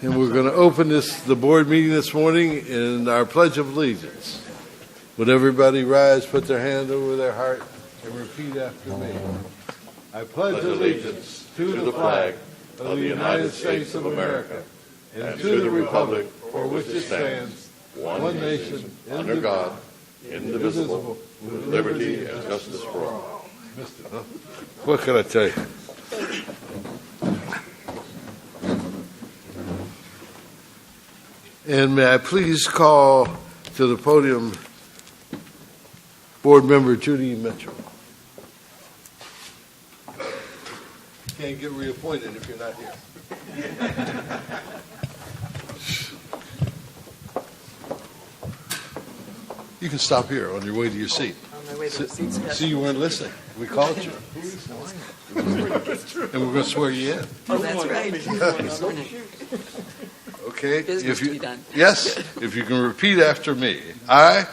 And we're going to open the board meeting this morning in our Pledge of Allegiance. Would everybody rise, put their hand over their heart, and repeat after me? I pledge allegiance to the flag of the United States of America and to the republic for which it stands, one nation, under God, indivisible, with liberty and justice for all. What can I tell you? And may I please call to the podium Board Member Judy Mitchell. You can't get reappointed if you're not here. You can stop here on your way to your seat. On my way to the seat. See, you weren't listening. We called you. And we're going to swear you in. Oh, that's right. Okay. Business to be done. Yes, if you can repeat after me. I,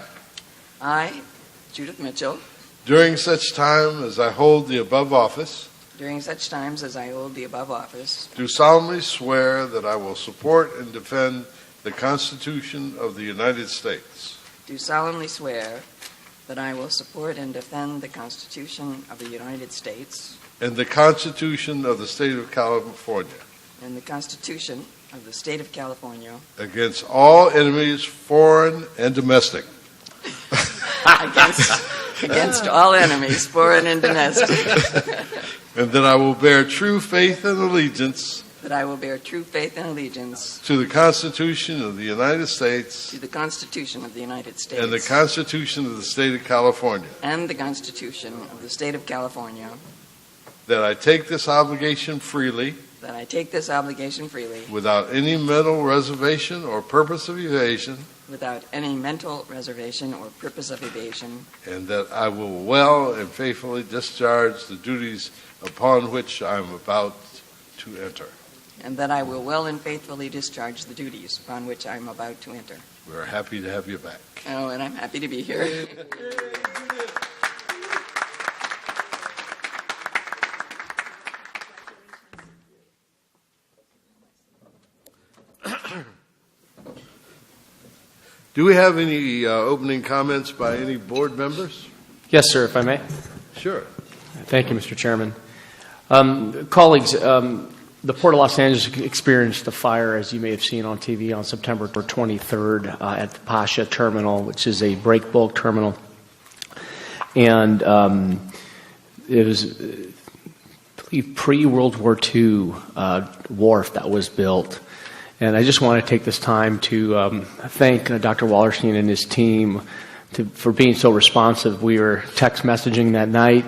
Judith Mitchell, during such time as I hold the above office, during such times as I hold the above office, do solemnly swear that I will support and defend the Constitution of the United States. do solemnly swear that I will support and defend the Constitution of the United States And the Constitution of the State of California. and the Constitution of the State of California Against all enemies, foreign and domestic. against all enemies, foreign and domestic. And that I will bear true faith and allegiance That I will bear true faith and allegiance to the Constitution of the United States to the Constitution of the United States and the Constitution of the State of California. and the Constitution of the State of California. That I take this obligation freely, That I take this obligation freely, without any mental reservation or purpose of evasion, without any mental reservation or purpose of evasion, and that I will well and faithfully discharge the duties upon which I am about to enter. and that I will well and faithfully discharge the duties upon which I am about to enter. We're happy to have you back. Oh, and I'm happy to be here. Do we have any opening comments by any board members? Yes, sir, if I may. Sure. Thank you, Mr. Chairman. Colleagues, the Port of Los Angeles experienced a fire, as you may have seen on TV, on September 23rd at the Pasha Terminal, which is a break bulk terminal. And it was, I believe, pre-World War II wharf that was built. And I just want to take this time to thank Dr. Wallerstein and his team for being so responsive. We were text messaging that night.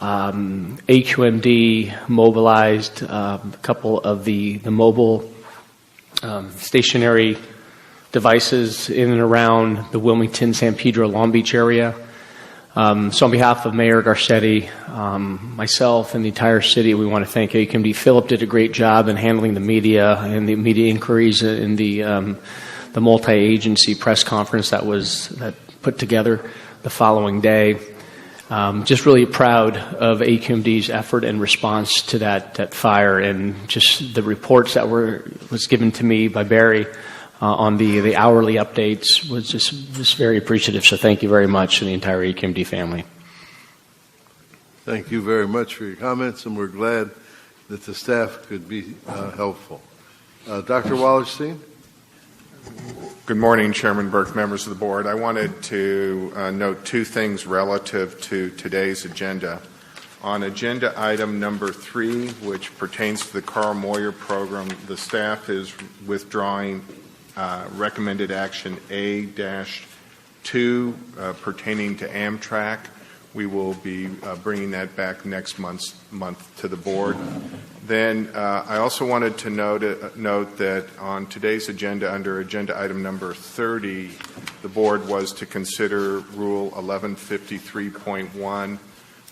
AQMD mobilized a couple of the mobile stationary devices in and around the Wilmington, San Pedro, Long Beach area. So on behalf of Mayor Garcetti, myself, and the entire city, we want to thank AQMD. Philip did a great job in handling the media and the media inquiries in the multi-agency press conference that put together the following day. Just really proud of AQMD's effort and response to that fire, and just the reports that was given to me by Barry on the hourly updates was just very appreciative. So thank you very much to the entire AQMD family. Thank you very much for your comments, and we're glad that the staff could be helpful. Dr. Wallerstein? Good morning, Chairman Burke, members of the board. I wanted to note two things relative to today's agenda. On agenda item number 3, which pertains to the Carl Moyer program, the staff is withdrawing recommended action A-2 pertaining to Amtrak. We will be bringing that back next month to the board. Then I also wanted to note that on today's agenda, under agenda item number 30, the board was to consider Rule 1153.1.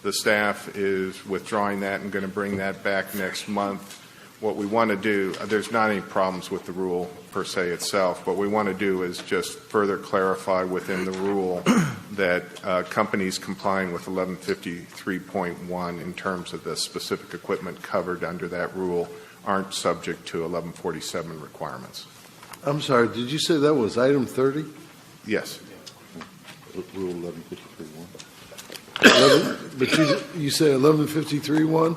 The staff is withdrawing that and going to bring that back next month. What we want to do, there's not any problems with the rule per se itself. What we want to do is just further clarify within the rule that companies complying with 1153.1 in terms of the specific equipment covered under that rule aren't subject to 1147 requirements. I'm sorry, did you say that was item 30? Yes. Rule 1153-1. But you say 1153-1?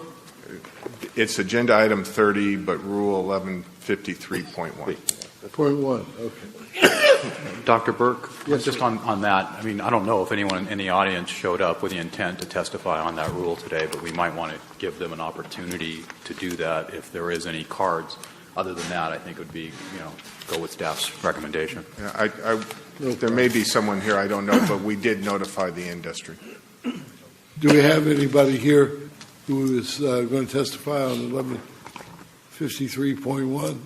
It's agenda item 30, but Rule 1153.1. Point 1, okay. Dr. Burke, Yes, just sir. on that, I mean, I don't know if anyone in the audience showed up with the intent to testify on that rule today, but we might want to give them an opportunity to do that if there is any cards. Other than that, I think it would be, go with staff's recommendation. Yeah, there may be someone here, I don't know, but we did notify the industry. Do we have anybody here who is going to testify on 1153.1?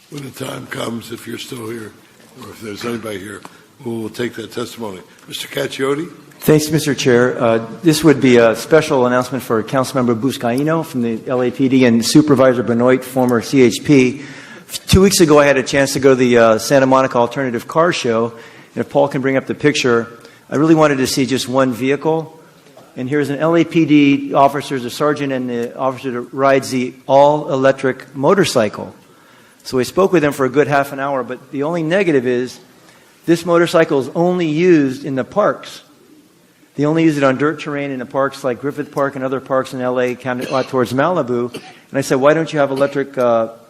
When the time comes, if you're still here, or if there's anybody here who will take that testimony. Mr. Cacchiotti? Thanks, Mr. Chair. This would be a special announcement for Councilmember Buscaino from the LAPD and Supervisor Benoit, former CHP. 2 weeks ago, I had a chance to go to the Santa Monica Alternative Car Show, and if Paul can bring up the picture, I really wanted to see just one vehicle. And here's an LAPD officer, the sergeant, and the officer that rides the all-electric motorcycle. So we spoke with him for a good half an hour, but the only negative is this motorcycle is only used in the parks. They only use it on dirt terrain in the parks like Griffith Park and other parks in LA, kind of out towards Malibu. And I said, why don't you have electric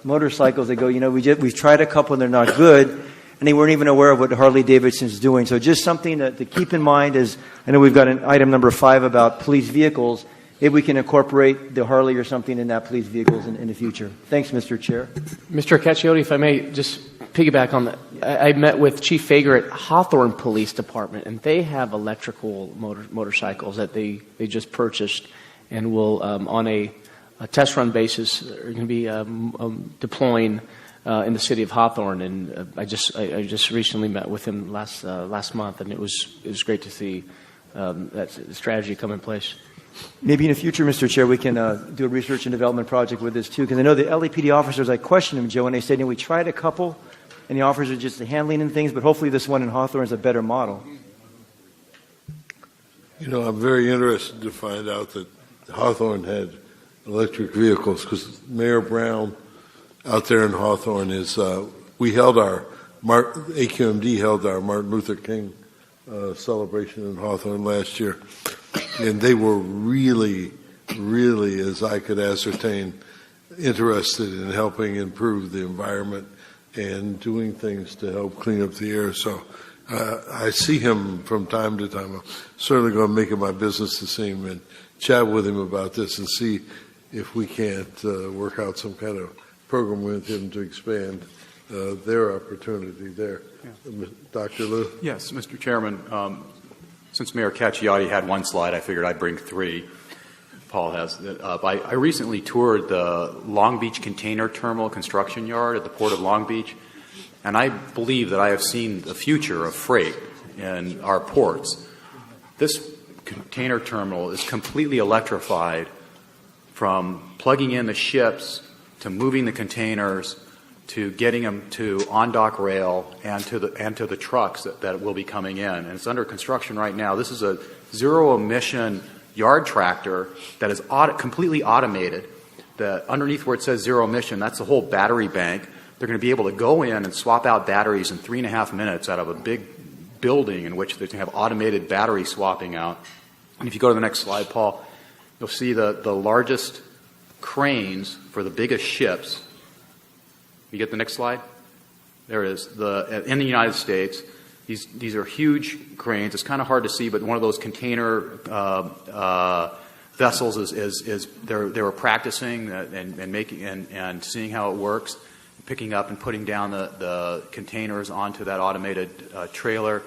motorcycles? They go, we've tried a couple and they're not good. And they weren't even aware of what Harley Davidson's doing. So just something to keep in mind is, I know we've got an item number 5 about police vehicles. If we can incorporate the Harley or something in that police vehicles in the future. Thanks, Mr. Chair. Mr. Cacchiotti, if I may just piggyback on that. I met with Chief Fager at Hawthorne Police Department, and they have electrical motorcycles that they just purchased and will, on a test run basis, are going to be deploying in the city of Hawthorne. And I just recently met with him last month, and it was great to see that strategy come in place. Maybe in the future, Mr. Chair, we can do a research and development project with this too, because I know the LAPD officers, I questioned them, Joe, and they said, we tried a couple, and the officers are just handling and things, but hopefully this one in Hawthorne is a better model. I'm very interested to find out that Hawthorne had electric vehicles, because Mayor Brown out there in Hawthorne is, we held AQMD held our Martin Luther King celebration in Hawthorne last year. And they were really, really, as I could ascertain, interested in helping improve the environment and doing things to help clean up the air. So I see him from time to time. I'm certainly going to make it my business to see him and chat with him about this and see if we can't work out some kind of program with him to expand their opportunity there. Yeah. Dr. Liu? Yes, Mr. Chairman. Since Mayor Cacchiotti had one slide, I figured I'd bring 3. Paul has it up. I recently toured the Long Beach Container Terminal construction yard at the Port of Long Beach, and I believe that I have seen the future of freight in our ports. This container terminal is completely electrified, from plugging in the ships to moving the containers to getting them to on-dock rail and to the trucks that will be coming in. And it's under construction right now. This is a zero-emission yard tractor that is completely automated. Underneath where it says zero emission, that's the whole battery bank. They're going to be able to go in and swap out batteries in 3.5 minutes out of a big building in which they can have automated battery swapping out. And if you go to the next slide, Paul, you'll see the largest cranes for the biggest ships. You get the next slide? There it is. In the United States, these are huge cranes. It's kind of hard to see, but one of those container vessels is they were practicing and making and seeing how it works, picking up and putting down the containers onto that automated trailer.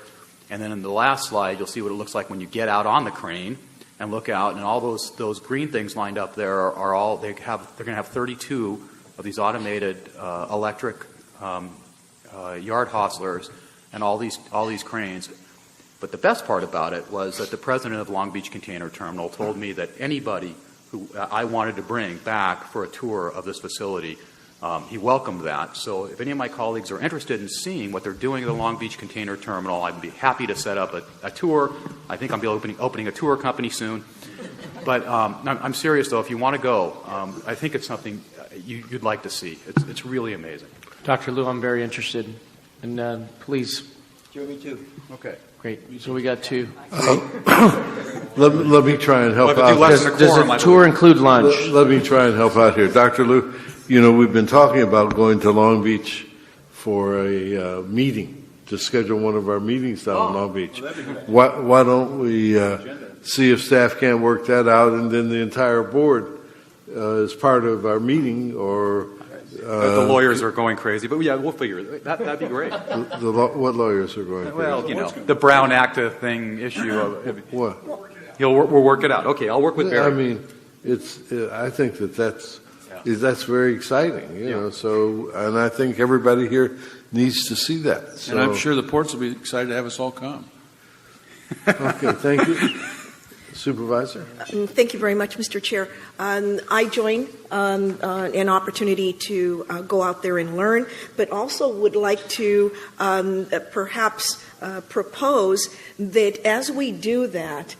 And then in the last slide, you'll see what it looks like when you get out on the crane and look out, and all those green things lined up there are all they're going to have 32 of these automated electric yard hostlers and all these cranes. But the best part about it was that the president of Long Beach Container Terminal told me that anybody who I wanted to bring back for a tour of this facility, he welcomed that. So if any of my colleagues are interested in seeing what they're doing at the Long Beach Container Terminal, I'd be happy to set up a tour. I think I'll be opening a tour company soon. But I'm serious, though. If you want to go, I think it's something you'd like to see. It's really amazing. Dr. Liu, I'm very interested. And please. Sure, me too. Okay. Great. So we got two. Let me try and help out. Does the tour include lunch? Let me try and help out here. Dr. Liu, we've been talking about going to Long Beach for a meeting, to schedule one of our meetings down in Long Beach. Why don't we see if staff can't work that out, and then the entire board is part of our meeting, or... the lawyers are going crazy, but yeah, we'll figure it. That'd be great. What lawyers are going crazy? Well, the Brown Act thing issue. What? We'll work it out. Okay, I'll work with Barry. I mean, I think that's very exciting, you know. So, and I think everybody here needs to see that. So. And I'm sure the ports will be excited to have us all come. Okay, thank you. Supervisor? Thank you very much, Mr. Chair. I join an opportunity to go out there and learn, but also would like to perhaps propose that as we do that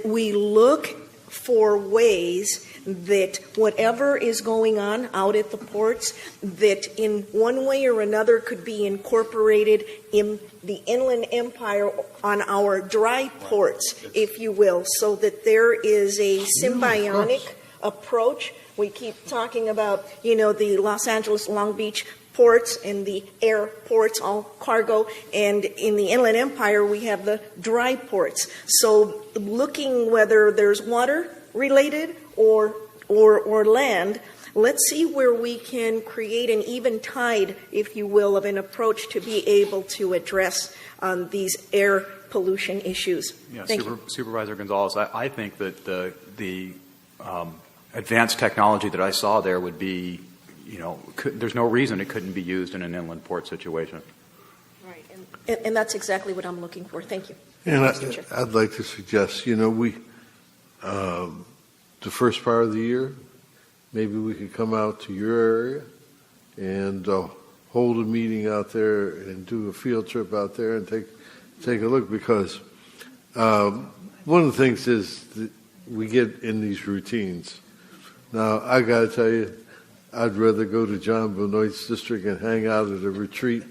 we look for ways that whatever is going on out at the ports, that in one way or another could be incorporated in the Inland Empire on our dry ports, if you will, so that there is a symbiotic approach. We keep talking about, the Los Angeles, Long Beach ports and the airports, all cargo, and in the Inland Empire we have the dry ports. So looking whether there's water related or land, let's see where we can create an even tide, if you will, of an approach to be able to address these air pollution issues. Yeah, Thank you. Supervisor Gonzalez, I think that the advanced technology that I saw there would be, there's no reason it couldn't be used in an inland port situation. Right, and that's exactly what I'm looking for. Thank you. And I'd like to suggest, we, the first part of the year, maybe we could come out to your area and hold a meeting out there and do a field trip out there and take a look, because one of the things is that we get in these routines. Now, I got to tell you, I'd rather go to John Benoit's district and hang out at a retreat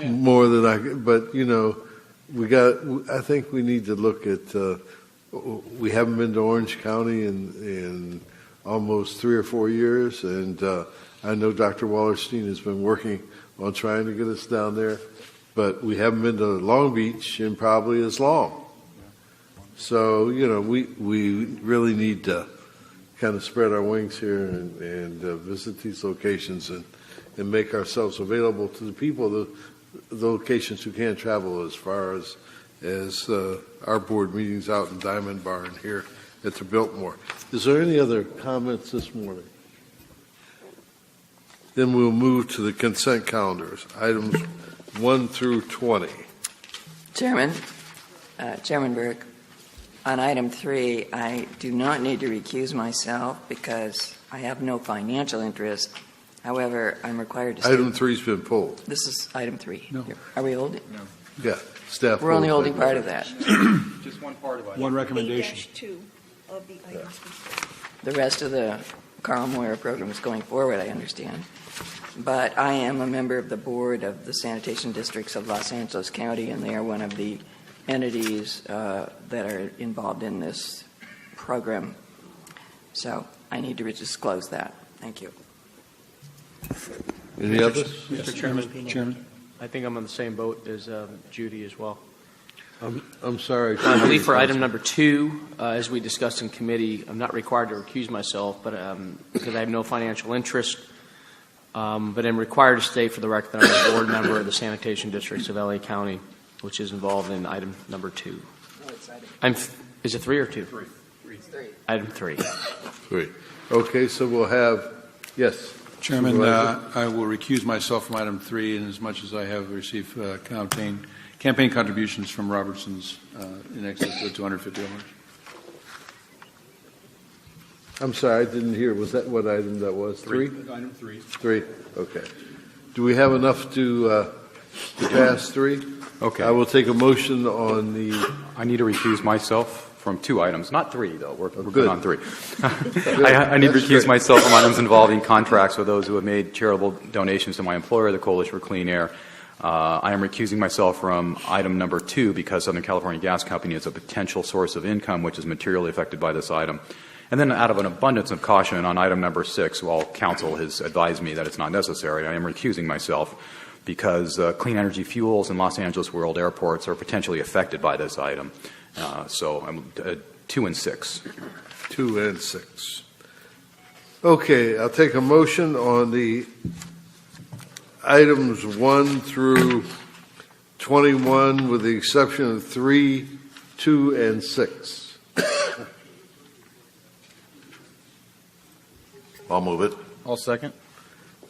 more than but I think we need to look at, we haven't been to Orange County in almost 3 or 4 years, and I know Dr. Wallerstein has been working on trying to get us down there, but we haven't been to Long Beach in probably as long. So, we really need to kind of spread our wings here and visit these locations and make ourselves available to the people, the locations who can't travel as far as our board meetings out in Diamond Bar and here at the Biltmore. Is there any other comments this morning? Then we'll move to the consent calendars, items 1 through 20. Chairman Burke, on item 3, I do not need to recuse myself because I have no financial interest. However, I'm required to. Item 3's been pulled. This is item 3. No. Are we holding? No. Yeah, staff. We're only holding part of that. Just one part of it. One recommendation. 8-2 of the items. The rest of the Carl Moyer program is going forward, I understand. But I am a member of the board of the sanitation districts of Los Angeles County, and they are one of the entities that are involved in this program. So I need to disclose that. Thank you. Any others? Mr. Chairman, I think I'm on the same boat as Judy as well. I'm sorry. I believe for item number 2, as we discussed in committee, I'm not required to recuse myself, but because I have no financial interest, but I'm required to state for the record that I'm a board member of the sanitation districts of LA County, which is involved in item number 2. No, it's item Is it 3 or 2? 3. Item 3. 3. Okay, so we'll have, yes. Chairman, Supervisor? I will recuse myself from item 3, in as much as I have received campaign contributions from Robertson's in excess of $250. I'm sorry, I didn't hear. Was that what item that was? 3? Item 3. 3, okay. Do we have enough to pass 3? Okay. I will take a motion on the... I need to recuse myself from 2 items, not 3, though. We're good. good on 3. I need to That's recuse great. myself from items involving contracts with those who have made charitable donations to my employer, the Coalition for Clean Air. I am recusing myself from item number 2 because Southern California Gas Company is a potential source of income which is materially affected by this item. And then out of an abundance of caution on item number 6, while counsel has advised me that it's not necessary, I am recusing myself because clean energy fuels in Los Angeles World airports are potentially affected by this item. So I'm 2 and 6. 2 and 6. Okay, I'll take a motion on the items 1 through 21 with the exception of 3, 2, and 6. I'll move it. I'll second.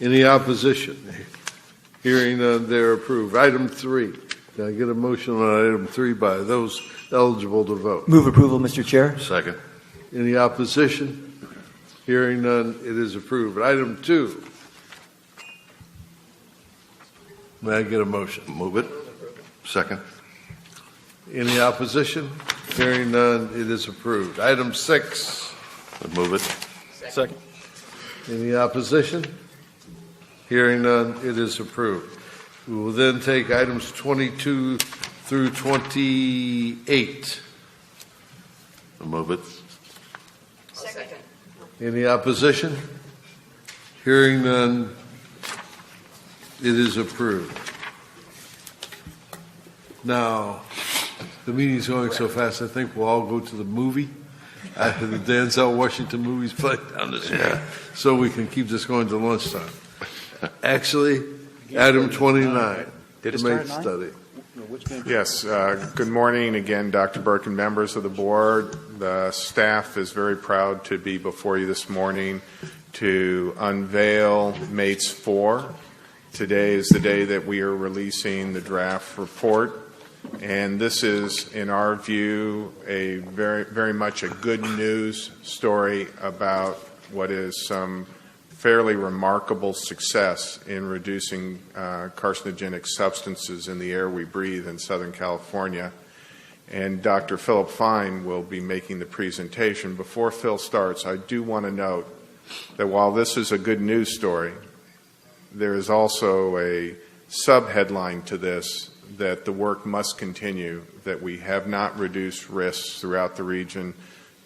Any opposition? Hearing none, they're approved. Item 3. Can I get a motion on item 3 by those eligible to vote? Move approval, Mr. Chair. Second. Any opposition? Hearing none, it is approved. Item 2. May I get a motion? Move it. Second. Any opposition? Hearing none, it is approved. Item 6. Move it. Second. Any opposition? Hearing none, it is approved. We will then take items 22 through 28. Move it. Second. Any opposition? Hearing none, it is approved. Now, the meeting's going so fast, I think we'll all go to the movie after the Denzel Washington movies play down the street, so we can keep this going to lunchtime. Actually, item 29, Did it the start MATE at 9? study. Yes, good morning again, Dr. Burke and members of the board. The staff is very proud to be before you this morning to unveil MATES 4. Today is the day that we are releasing the draft report, and this is, in our view, a very much a good news story about what is some fairly remarkable success in reducing carcinogenic substances in the air we breathe in Southern California. And Dr. Philip Fine will be making the presentation. Before Phil starts, I do want to note that while this is a good news story, there is also a sub-headline to this that the work must continue, that we have not reduced risks throughout the region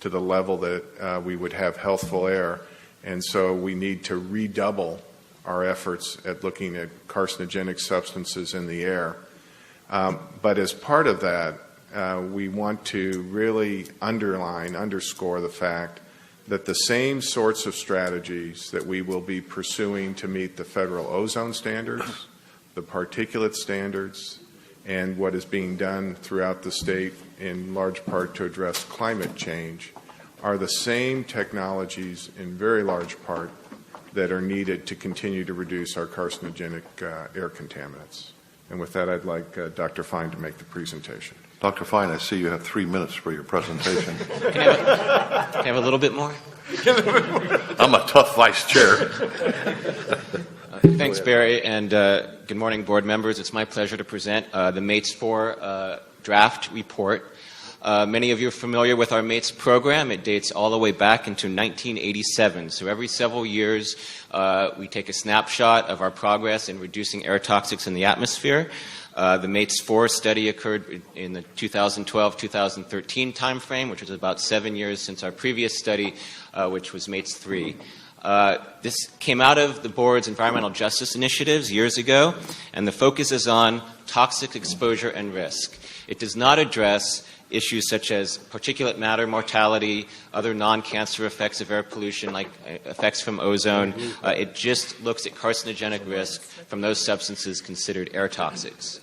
to the level that we would have healthful air. And so we need to redouble our efforts at looking at carcinogenic substances in the air. But as part of that, we want to really underscore the fact that the same sorts of strategies that we will be pursuing to meet the federal ozone standards, the particulate standards, and what is being done throughout the state in large part to address climate change are the same technologies in very large part that are needed to continue to reduce our carcinogenic air contaminants. And with that, I'd like Dr. Fine to make the presentation. Dr. Fine, I see you have 3 minutes for your presentation. Can I have a little bit more? I'm a tough vice chair. Thanks, Barry, and good morning, board members. It's my pleasure to present the MATES 4 draft report. Many of you are familiar with our MATES program. It dates all the way back into 1987. So every several years, we take a snapshot of our progress in reducing air toxics in the atmosphere. The MATES 4 study occurred in the 2012-2013 timeframe, which was about 7 years since our previous study, which was MATES 3. This came out of the board's environmental justice initiatives years ago, and the focus is on toxic exposure and risk. It does not address issues such as particulate matter mortality, other non-cancer effects of air pollution like effects from ozone. It just looks at carcinogenic risk from those substances considered air toxics.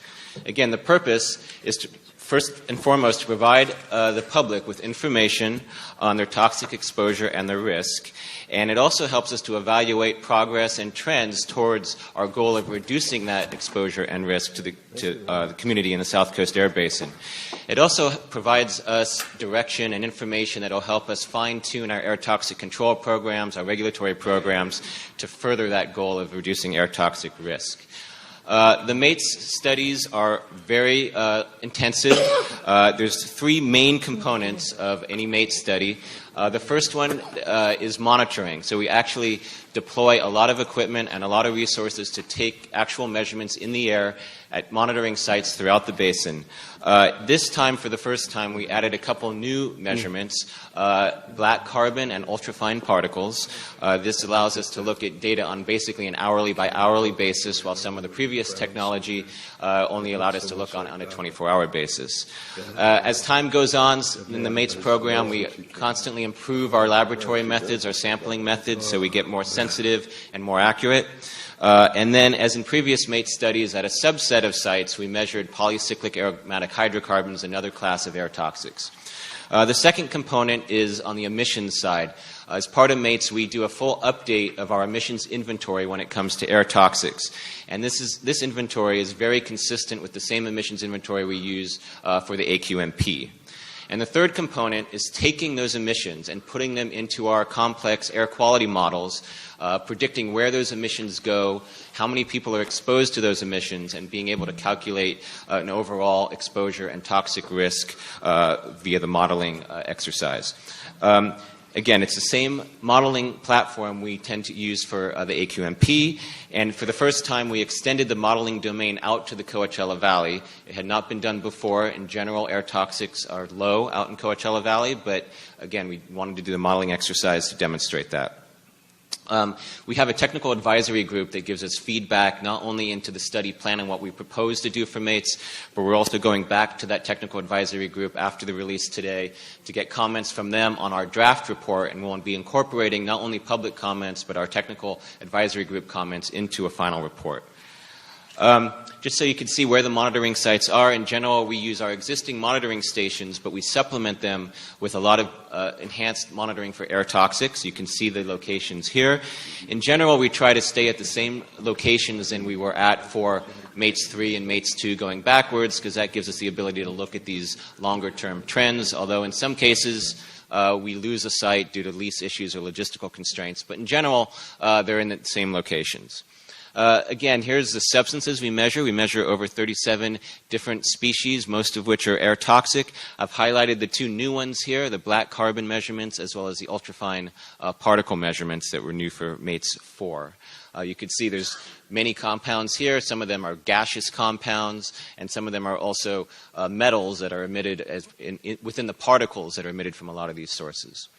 Again, the purpose is to first and foremost to provide the public with information on their toxic exposure and their risk. And it also helps us to evaluate progress and trends towards our goal of reducing that exposure and risk to the community in the South Coast Air Basin. It also provides us direction and information that will help us fine-tune our air toxic control programs, our regulatory programs, to further that goal of reducing air toxic risk. The MATES studies are very intensive. There's three main components of any MATES study. The first one is monitoring. So we actually deploy a lot of equipment and a lot of resources to take actual measurements in the air at monitoring sites throughout the basin. This time, for the first time, we added a couple new measurements, black carbon and ultrafine particles. This allows us to look at data on basically an hourly by hourly basis, while some of the previous technology only allowed us to look on a 24-hour basis. As time goes on in the MATES program, we constantly improve our laboratory methods, our sampling methods, so we get more sensitive and more accurate. And then, as in previous MATES studies, at a subset of sites, we measured polycyclic aromatic hydrocarbons, another class of air toxics. The second component is on the emissions side. As part of MATES, we do a full update of our emissions inventory when it comes to air toxics. And this inventory is very consistent with the same emissions inventory we use for the AQMP. And the third component is taking those emissions and putting them into our complex air quality models, predicting where those emissions go, how many people are exposed to those emissions, and being able to calculate an overall exposure and toxic risk via the modeling exercise. Again, it's the same modeling platform we tend to use for the AQMP, and for the first time we extended the modeling domain out to the Coachella Valley. It had not been done before. In general, air toxics are low out in Coachella Valley, but again, we wanted to do the modeling exercise to demonstrate that. We have a technical advisory group that gives us feedback not only into the study plan and what we propose to do for MATES, but we're also going back to that technical advisory group after the release today to get comments from them on our draft report, and we'll be incorporating not only public comments but our technical advisory group comments into a final report. Just so you can see where the monitoring sites are, in general, we use our existing monitoring stations, but we supplement them with a lot of enhanced monitoring for air toxics. You can see the locations here. In general, we try to stay at the same locations than we were at for MATES 3 and MATES 2 going backwards, because that gives us the ability to look at these longer-term trends, although in some cases, we lose a site due to lease issues or logistical constraints. But in general, they're in the same locations. Again, here's the substances we measure. We measure over 37 different species, most of which are air toxic. I've highlighted the two new ones here, the black carbon measurements as well as the ultrafine particle measurements that were new for MATES 4. You can see there's many compounds here. Some of them are gaseous compounds, and some of them are also metals that are emitted within the particles that are emitted from a lot of these sources.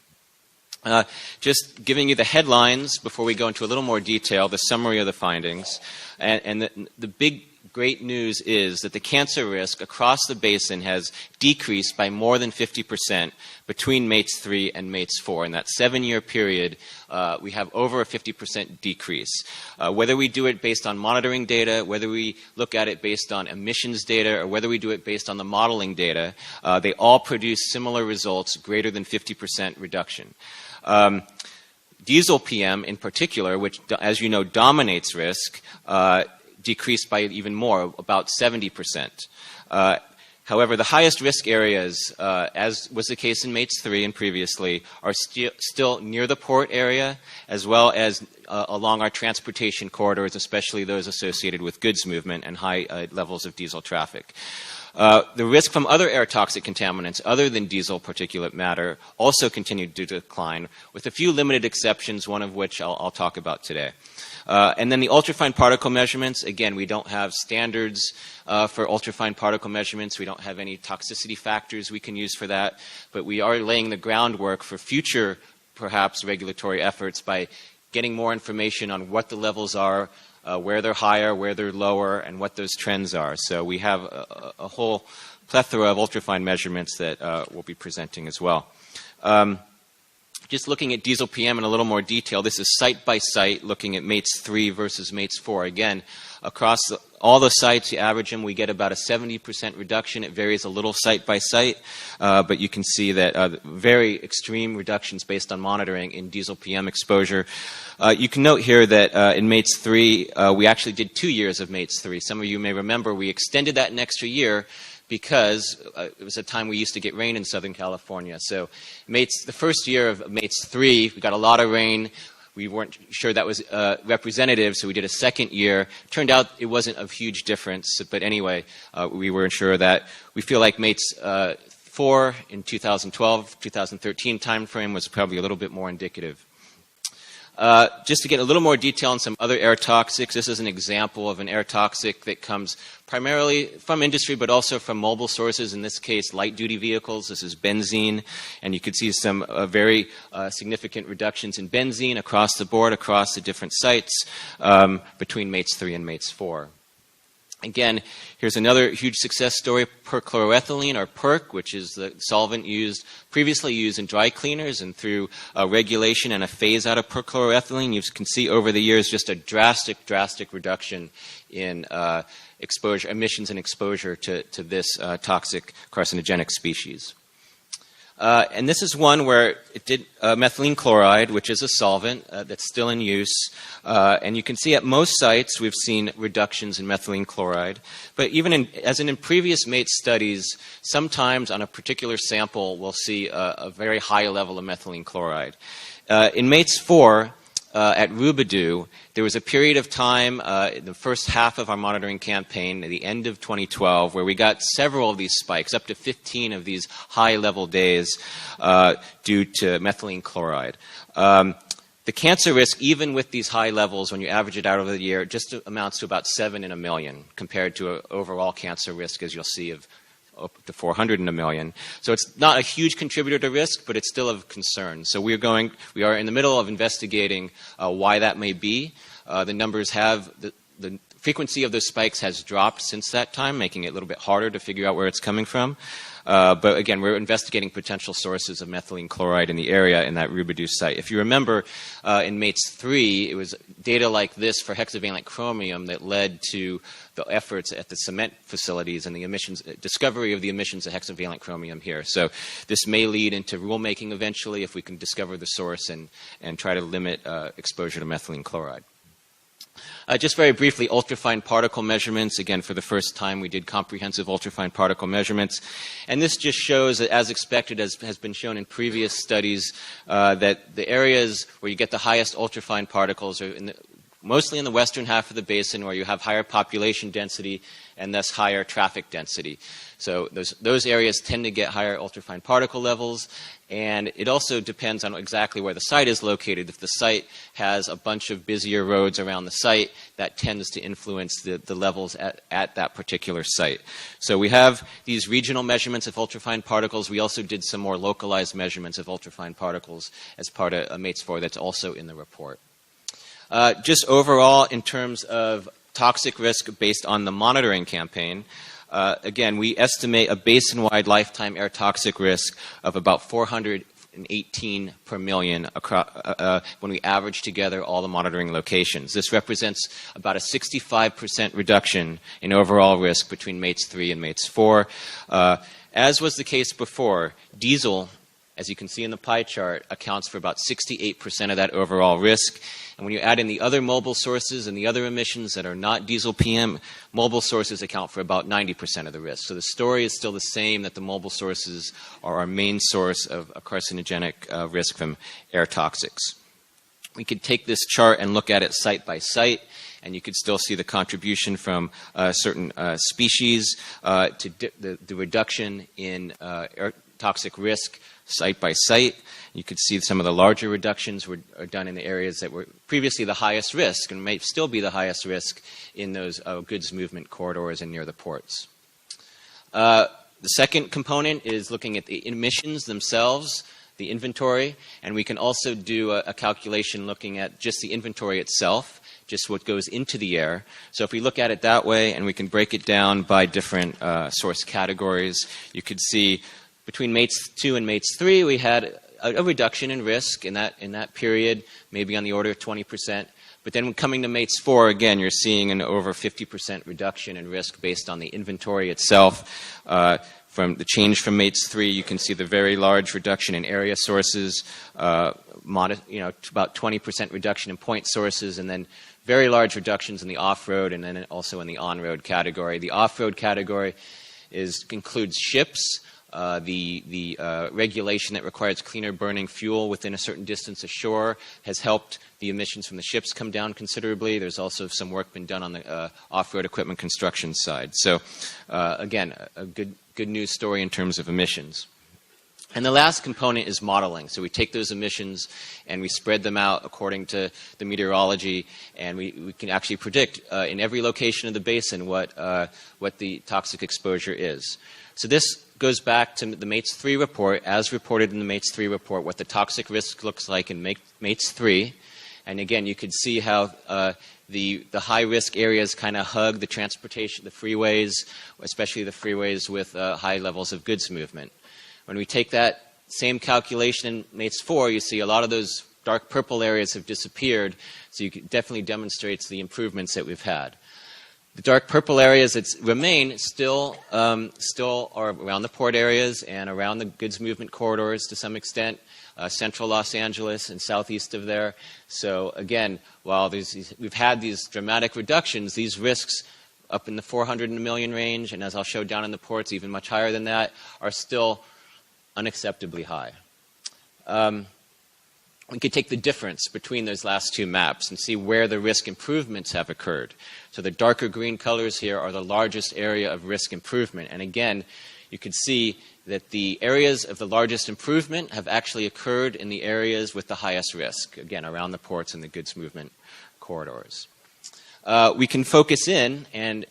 Just giving you the headlines before we go into a little more detail, the summary of the findings. And the big, great news is that the cancer risk across the basin has decreased by more than 50% between MATES 3 and MATES 4. In that 7-year period, we have over a 50% decrease. Whether we do it based on monitoring data, whether we look at it based on emissions data, or whether we do it based on the modeling data, they all produce similar results, greater than 50% reduction. Diesel PM in particular, which, as you know, dominates risk, decreased by even more, about 70%. However, the highest risk areas, as was the case in MATES 3 and previously, are still near the port area, as well as along our transportation corridors, especially those associated with goods movement and high levels of diesel traffic. The risk from other air toxic contaminants other than diesel particulate matter also continued to decline, with a few limited exceptions, one of which I'll talk about today. And then the ultrafine particle measurements, again, we don't have standards for ultrafine particle measurements. We don't have any toxicity factors we can use for that, but we are laying the groundwork for future, perhaps, regulatory efforts by getting more information on what the levels are, where they're higher, where they're lower, and what those trends are. So we have a whole plethora of ultrafine measurements that we'll be presenting as well. Just looking at diesel PM in a little more detail, this is site by site, looking at MATES 3 versus MATES 4. Again, across all the sites, you average them, we get about a 70% reduction. It varies a little site by site, but you can see that very extreme reductions based on monitoring in diesel PM exposure. You can note here that in MATES 3, we actually did 2 years of MATES 3. Some of you may remember we extended that an extra year because it was a time we used to get rain in Southern California. So the first year of MATES 3, we got a lot of rain. we weren't sure that was representative, so we did a second year. Turned out it wasn't of huge difference, but anyway, we were sure that we feel like MATES 4 in 2012, 2013 timeframe was probably a little bit more indicative. Just to get a little more detail on some other air toxics, this is an example of an air toxic that comes primarily from industry, but also from mobile sources, in this case, light-duty vehicles. This is benzene, and you could see some very significant reductions in benzene across the board, across the different sites between MATES 3 and MATES 4. Again, here's another huge success story, perchloroethylene, or PERC, which is the solvent previously used in dry cleaners, and through regulation and a phase out of perchloroethylene, you can see over the years just a drastic reduction in emissions and exposure to this toxic carcinogenic species. And this is one where it did methylene chloride, which is a solvent that's still in use. And you can see at most sites we've seen reductions in methylene chloride. But even as in previous MATES studies, sometimes on a particular sample we'll see a very high level of methylene chloride. In MATES 4, at Rubidoux, there was a period of time, the first half of our monitoring campaign, at the end of 2012, where we got several of these spikes, up to 15 of these high-level days due to methylene chloride. The cancer risk, even with these high levels, when you average it out over the year, just amounts to about 7 in a million, compared to an overall cancer risk, as you'll see, of up to 400 in a million. So it's not a huge contributor to risk, but it's still of concern. So we are in the middle of investigating why that may be. The numbers the frequency of those spikes has dropped since that time, making it a little bit harder to figure out where it's coming from. But again, we're investigating potential sources of methylene chloride in the area in that Rubidoux site. If you remember, in MATES 3, it was data like this for hexavalent chromium that led to the efforts at the cement facilities and the discovery of the emissions of hexavalent chromium here. So this may lead into rulemaking eventually if we can discover the source and try to limit exposure to methylene chloride. Just very briefly, ultrafine particle measurements. Again, for the first time, we did comprehensive ultrafine particle measurements. And this just shows, as expected, as has been shown in previous studies, that the areas where you get the highest ultrafine particles are mostly in the western half of the basin, where you have higher population density and thus higher traffic density. So those areas tend to get higher ultrafine particle levels, and it also depends on exactly where the site is located. If the site has a bunch of busier roads around the site, that tends to influence the levels at that particular site. So we have these regional measurements of ultrafine particles. We also did some more localized measurements of ultrafine particles as part of MATES 4 that's also in the report. Just overall, in terms of toxic risk based on the monitoring campaign, again, we estimate a basin-wide lifetime air toxic risk of about 418 per million when we average together all the monitoring locations. This represents about a 65% reduction in overall risk between MATES 3 and MATES 4. As was the case before, diesel, as you can see in the pie chart, accounts for about 68% of that overall risk. And when you add in the other mobile sources and the other emissions that are not diesel PM, mobile sources account for about 90% of the risk. So the story is still the same, that the mobile sources are our main source of a carcinogenic risk from air toxics. We could take this chart and look at it site by site, and you could still see the contribution from certain species to the reduction in air toxic risk site by site. You could see some of the larger reductions were done in the areas that were previously the highest risk and may still be the highest risk in those goods movement corridors and near the ports. The second component is looking at the emissions themselves, the inventory, and we can also do a calculation looking at just the inventory itself, just what goes into the air. So if we look at it that way and we can break it down by different source categories, you could see between MATES 2 and MATES 3, we had a reduction in risk in that period, maybe on the order of 20%. But then coming to MATES 4, again, you're seeing an over 50% reduction in risk based on the inventory itself. From the change from MATES 3, you can see the very large reduction in area sources, about 20% reduction in point sources, and then very large reductions in the off-road and then also in the on-road category. The off-road category includes ships, The regulation that requires cleaner burning fuel within a certain distance ashore has helped the emissions from the ships come down considerably. There's also some work been done on the off-road equipment construction side. So, again, a good news story in terms of emissions. And the last component is modeling. So we take those emissions and we spread them out according to the meteorology, and we can actually predict in every location of the basin what the toxic exposure is. So this goes back to the MATES 3 report, as reported in the MATES 3 report, what the toxic risk looks like in MATES 3. And again, you can see how the high-risk areas kind of hug the transportation, the freeways, especially the freeways with high levels of goods movement. When we take that same calculation in MATES 4, you see a lot of those dark purple areas have disappeared, so it definitely demonstrates the improvements that we've had. The dark purple areas that remain still are around the port areas and around the goods movement corridors to some extent, central Los Angeles and southeast of there. So again, while we've had these dramatic reductions, these risks up in the 400 million range, and as I'll show down in the ports, even much higher than that, are still unacceptably high. We could take the difference between those last two maps and see where the risk improvements have occurred. So the darker green colors here are the largest area of risk improvement. And again, you can see that the areas of the largest improvement have actually occurred in the areas with the highest risk, again, around the ports and the goods movement corridors. We can focus in, and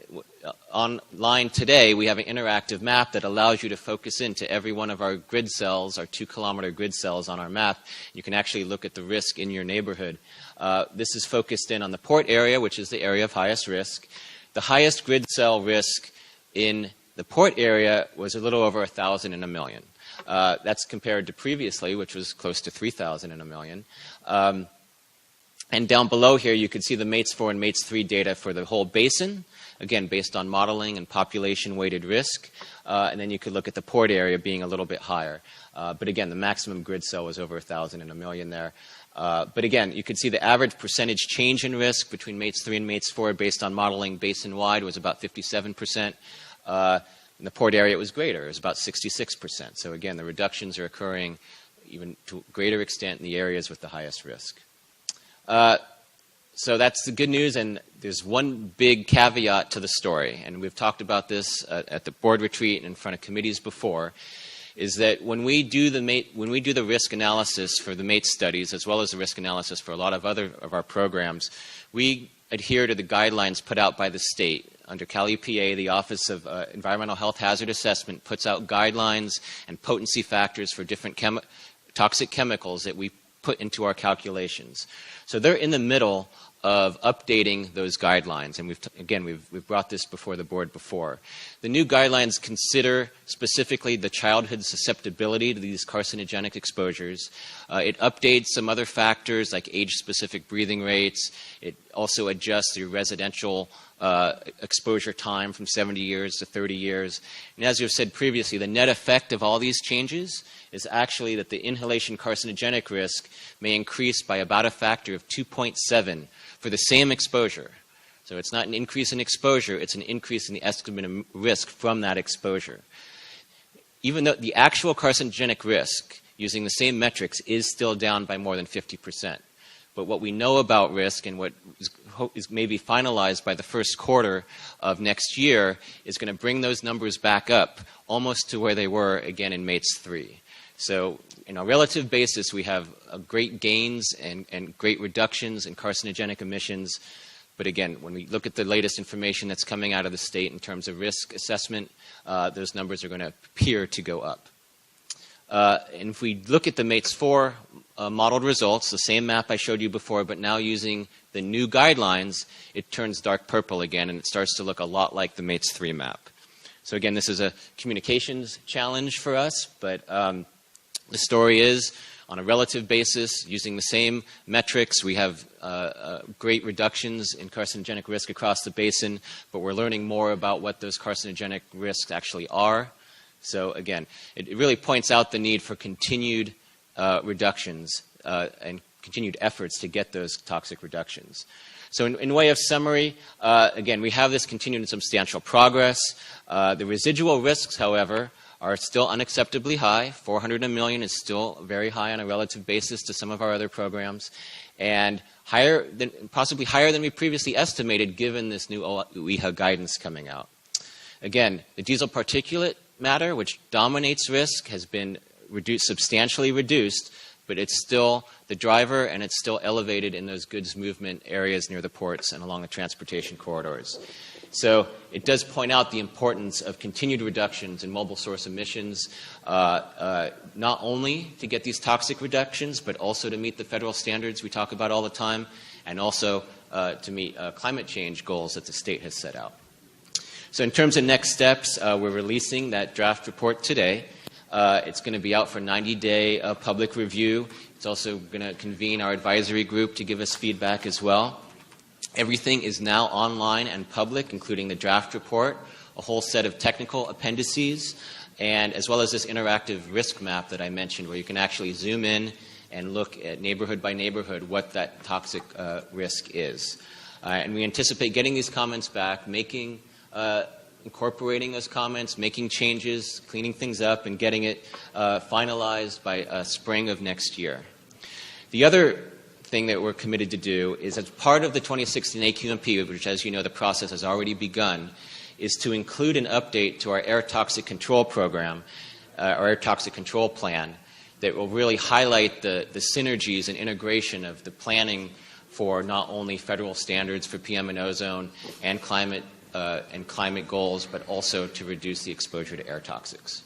online today we have an interactive map that allows you to focus into every one of our grid cells, our 2-kilometer grid cells on our map. You can actually look at the risk in your neighborhood. This is focused in on the port area, which is the area of highest risk. The highest grid cell risk in the port area was a little over 1,000 in a million. That's compared to previously, which was close to 3,000 in a million. And down below here, you can see the MATES 4 and MATES 3 data for the whole basin, again, based on modeling and population-weighted risk. And then you could look at the port area being a little bit higher. But again, the maximum grid cell was over 1,000 in a million there. But again, you can see the average percentage change in risk between MATES 3 and MATES 4 based on modeling basin-wide was about 57%. In the port area, it was greater. It was about 66%. So again, the reductions are occurring even to a greater extent in the areas with the highest risk. So that's the good news, and there's one big caveat to the story, and we've talked about this at the board retreat and in front of committees before, is that when we do the risk analysis for the MATES studies, as well as the risk analysis for a lot of other of our programs, we adhere to the guidelines put out by the state. Under Cal EPA, the Office of Environmental Health Hazard Assessment puts out guidelines and potency factors for different toxic chemicals that we put into our calculations. So they're in the middle of updating those guidelines, and we've brought this before the board before. The new guidelines consider specifically the childhood susceptibility to these carcinogenic exposures. It updates some other factors like age-specific breathing rates. It also adjusts your residential exposure time from 70 years to 30 years. And as you've said previously, the net effect of all these changes is actually that the inhalation carcinogenic risk may increase by about a factor of 2.7 for the same exposure. So it's not an increase in exposure, it's an increase in the estimate of risk from that exposure. Even though the actual carcinogenic risk, using the same metrics, is still down by more than 50%. But what we know about risk and what is maybe finalized by the first quarter of next year is going to bring those numbers back up almost to where they were again in MATES 3. So in a relative basis, we have great gains and great reductions in carcinogenic emissions. But again, when we look at the latest information that's coming out of the state in terms of risk assessment, those numbers are going to appear to go up. And if we look at the MATES 4 modeled results, the same map I showed you before, but now using the new guidelines, it turns dark purple again, and it starts to look a lot like the MATES 3 map. So again, this is a communications challenge for us, but the story is, on a relative basis, using the same metrics, we have great reductions in carcinogenic risk across the basin, but we're learning more about what those carcinogenic risks actually are. So again, it really points out the need for continued reductions and continued efforts to get those toxic reductions. So in way of summary, again, we have this continued and substantial progress. The residual risks, however, are still unacceptably high. 400 a million is still very high on a relative basis to some of our other programs, and possibly higher than we previously estimated given this new OEHA guidance coming out. Again, the diesel particulate matter, which dominates risk, has been substantially reduced, but it's still the driver, and it's still elevated in those goods movement areas near the ports and along the transportation corridors. So it does point out the importance of continued reductions in mobile source emissions, not only to get these toxic reductions, but also to meet the federal standards we talk about all the time, and also to meet climate change goals that the state has set out. So in terms of next steps, we're releasing that draft report today. It's going to be out for 90-day public review. It's also going to convene our advisory group to give us feedback as well. Everything is now online and public, including the draft report, a whole set of technical appendices, and as well as this interactive risk map that I mentioned, where you can actually zoom in and look at neighborhood by neighborhood what that toxic risk is. And we anticipate getting these comments back, incorporating those comments, making changes, cleaning things up, and getting it finalized by spring of next year. The other thing that we're committed to do is, as part of the 2016 AQMP, which, as you know, the process has already begun, is to include an update to our air toxic control program, our air toxic control plan, that will really highlight the synergies and integration of the planning for not only federal standards for PM and ozone and climate goals, but also to reduce the exposure to air toxics.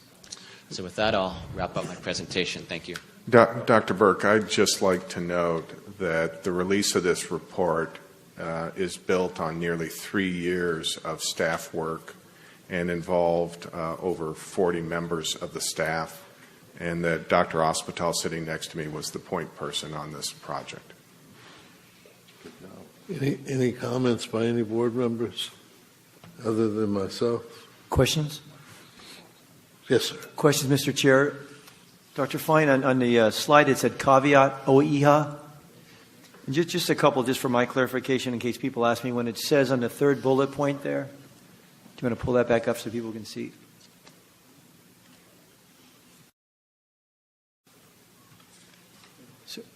So with that, I'll wrap up my presentation. Thank you. Dr. Burke, I'd just like to note that the release of this report is built on nearly 3 years of staff work and involved over 40 members of the staff, and that Dr. Ospital, sitting next to me, was the point person on this project. Any comments by any board members other than myself? Questions? Yes, sir. Questions, Mr. Chair? Dr. Fine, on the slide it said caveat OEHA. Just a couple, just for my clarification, in case people ask me, when it says on the third bullet point there, do you want to pull that back up so people can see?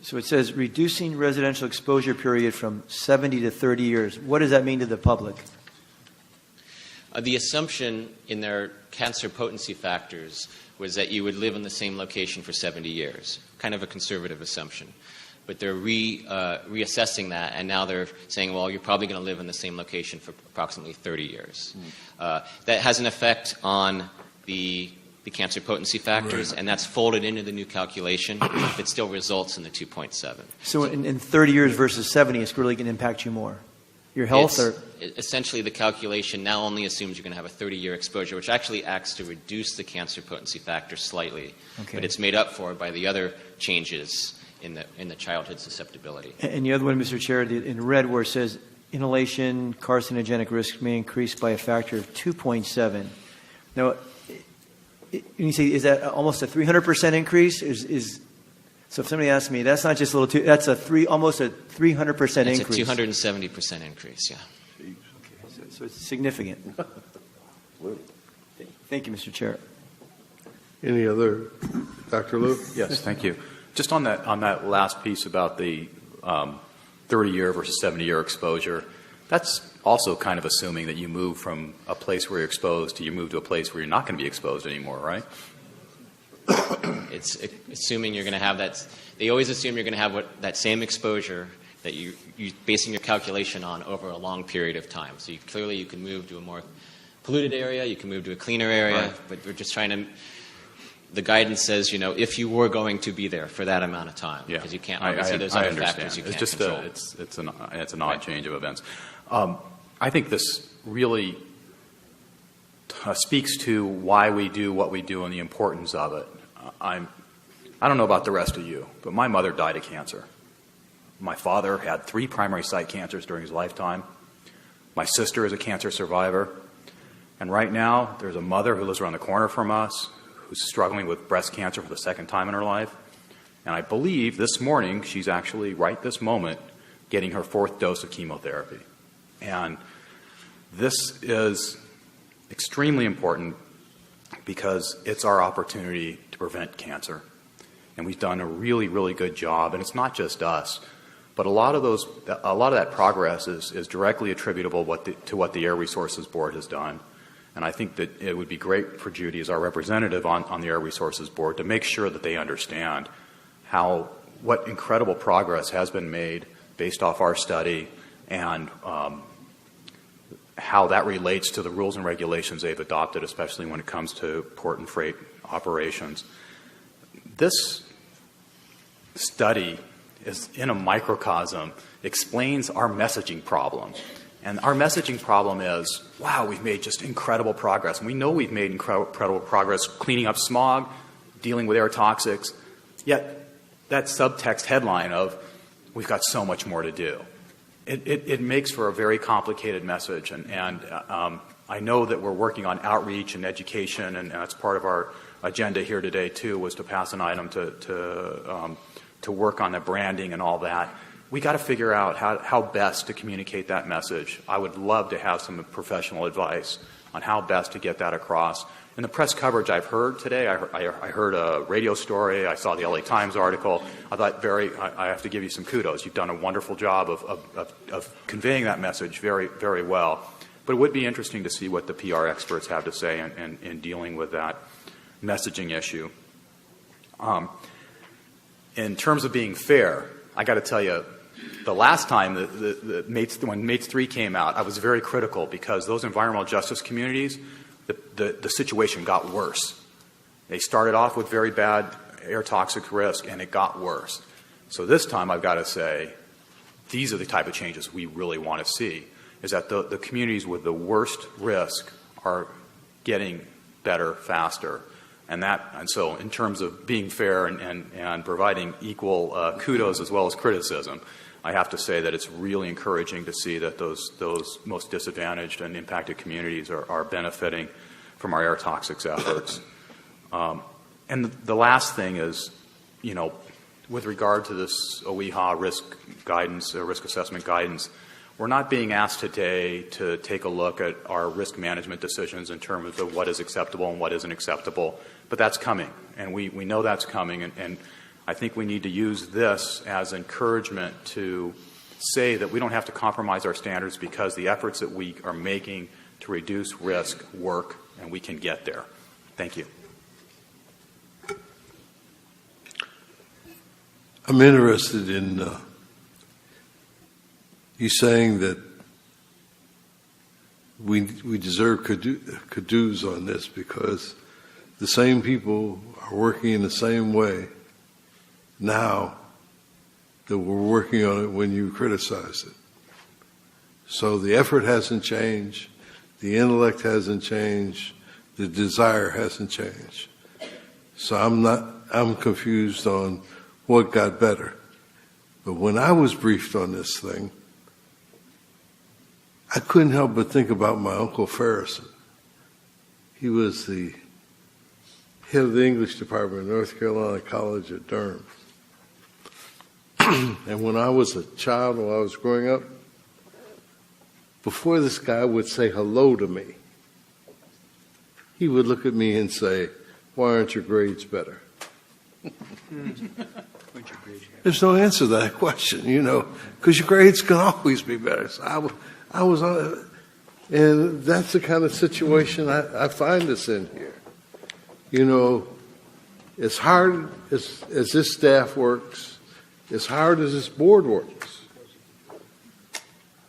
So it says reducing residential exposure period from 70 to 30 years. What does that mean to the public? The assumption in their cancer potency factors was that you would live in the same location for 70 years, kind of a conservative assumption. But they're reassessing that, and now they're saying, well, you're probably going to live in the same location for approximately 30 years. That has an effect on the cancer potency factors, and that's folded into the new calculation that still results in the 2.7. So in 30 years versus 70, it's really going to impact you more? Your health? Essentially, the calculation now only assumes you're going to have a 30-year exposure, which actually acts to reduce the cancer potency factor slightly. Okay. But it's made up for by the other changes in the childhood susceptibility. And the other one, Mr. Chair, in red where it says inhalation carcinogenic risk may increase by a factor of 2.7. Now, you say, is that almost a 300% increase? So if somebody asks me, that's not just a little, that's almost a 300% increase. It's a 270% increase, yeah. Okay, so it's significant. Thank you, Mr. Chair. Any other, Dr. Liu? Yes, thank you. Just on that last piece about the 30-year versus 70-year exposure, that's also kind of assuming that you move from a place where you're exposed to you move to a place where you're not going to be exposed anymore, right? It's assuming you're going to have that. They always assume you're going to have that same exposure that you're basing your calculation on over a long period of time. So clearly you can move to a more polluted area, you can move to a cleaner area, right. But we're just trying to. The guidance says, if you were going to be there for that amount of time, because you can't obviously those other factors you can't control. It's an odd change of events. I think this really speaks to why we do what we do and the importance of it. I don't know about the rest of you, but my mother died of cancer. My father had 3 primary site cancers during his lifetime. My sister is a cancer survivor. And right now, there's a mother who lives around the corner from us who's struggling with breast cancer for the 2nd time in her life. And I believe this morning, she's actually, right this moment, getting her 4th dose of chemotherapy. And this is extremely important because it's our opportunity to prevent cancer. And we've done a really, really good job, and it's not just us. But a lot of that progress is directly attributable to what the Air Resources Board has done. And I think that it would be great for Judy as our representative on the Air Resources Board to make sure that they understand what incredible progress has been made based off our study and how that relates to the rules and regulations they've adopted, especially when it comes to port and freight operations. This study is in a microcosm, explains our messaging problem. And our messaging problem is, wow, we've made just incredible progress. And we know we've made incredible progress cleaning up smog, dealing with air toxics, yet that subtext headline of, we've got so much more to do. It makes for a very complicated message. And I know that we're working on outreach and education, and that's part of our agenda here today, too, was to pass an item to work on the branding and all that. We got to figure out how best to communicate that message. I would love to have some professional advice on how best to get that across. In the press coverage I've heard today, I heard a radio story, I saw the LA Times article. I thought I have to give you some kudos. You've done a wonderful job of conveying that message very, very well. But it would be interesting to see what the PR experts have to say in dealing with that messaging issue. In terms of being fair, I got to tell you, the last time when MATES 3 came out, I was very critical because those environmental justice communities, the situation got worse. They started off with very bad air toxic risk, and it got worse. So this time, I've got to say, these are the type of changes we really want to see, is that the communities with the worst risk are getting better faster. And so in terms of being fair and providing equal kudos as well as criticism, I have to say that it's really encouraging to see that those most disadvantaged and impacted communities are benefiting from our air toxics efforts. And the last thing is, with regard to this OEHA risk guidance, risk assessment guidance, we're not being asked today to take a look at our risk management decisions in terms of what is acceptable and what isn't acceptable, but that's coming, and we know that's coming, and I think we need to use this as encouragement to say that we don't have to compromise our standards because the efforts that we are making to reduce risk work, and we can get there. Thank you. I'm interested in you saying that we deserve kudos on this because the same people are working in the same way now that we're working on it when you criticized it. So the effort hasn't changed, the intellect hasn't changed, the desire hasn't changed. So I'm confused on what got better. But when I was briefed on this thing, I couldn't help but think about my Uncle Ferrison. He was the head of the English department at North Carolina College at Durham. And when I was a child, when I was growing up, before this guy would say hello to me, he would look at me and say, "Why aren't your grades better?" There's no answer to that question, because your grades can always be better. So I was on, and that's the kind of situation I find us in here. As hard as this staff works, as hard as this board works,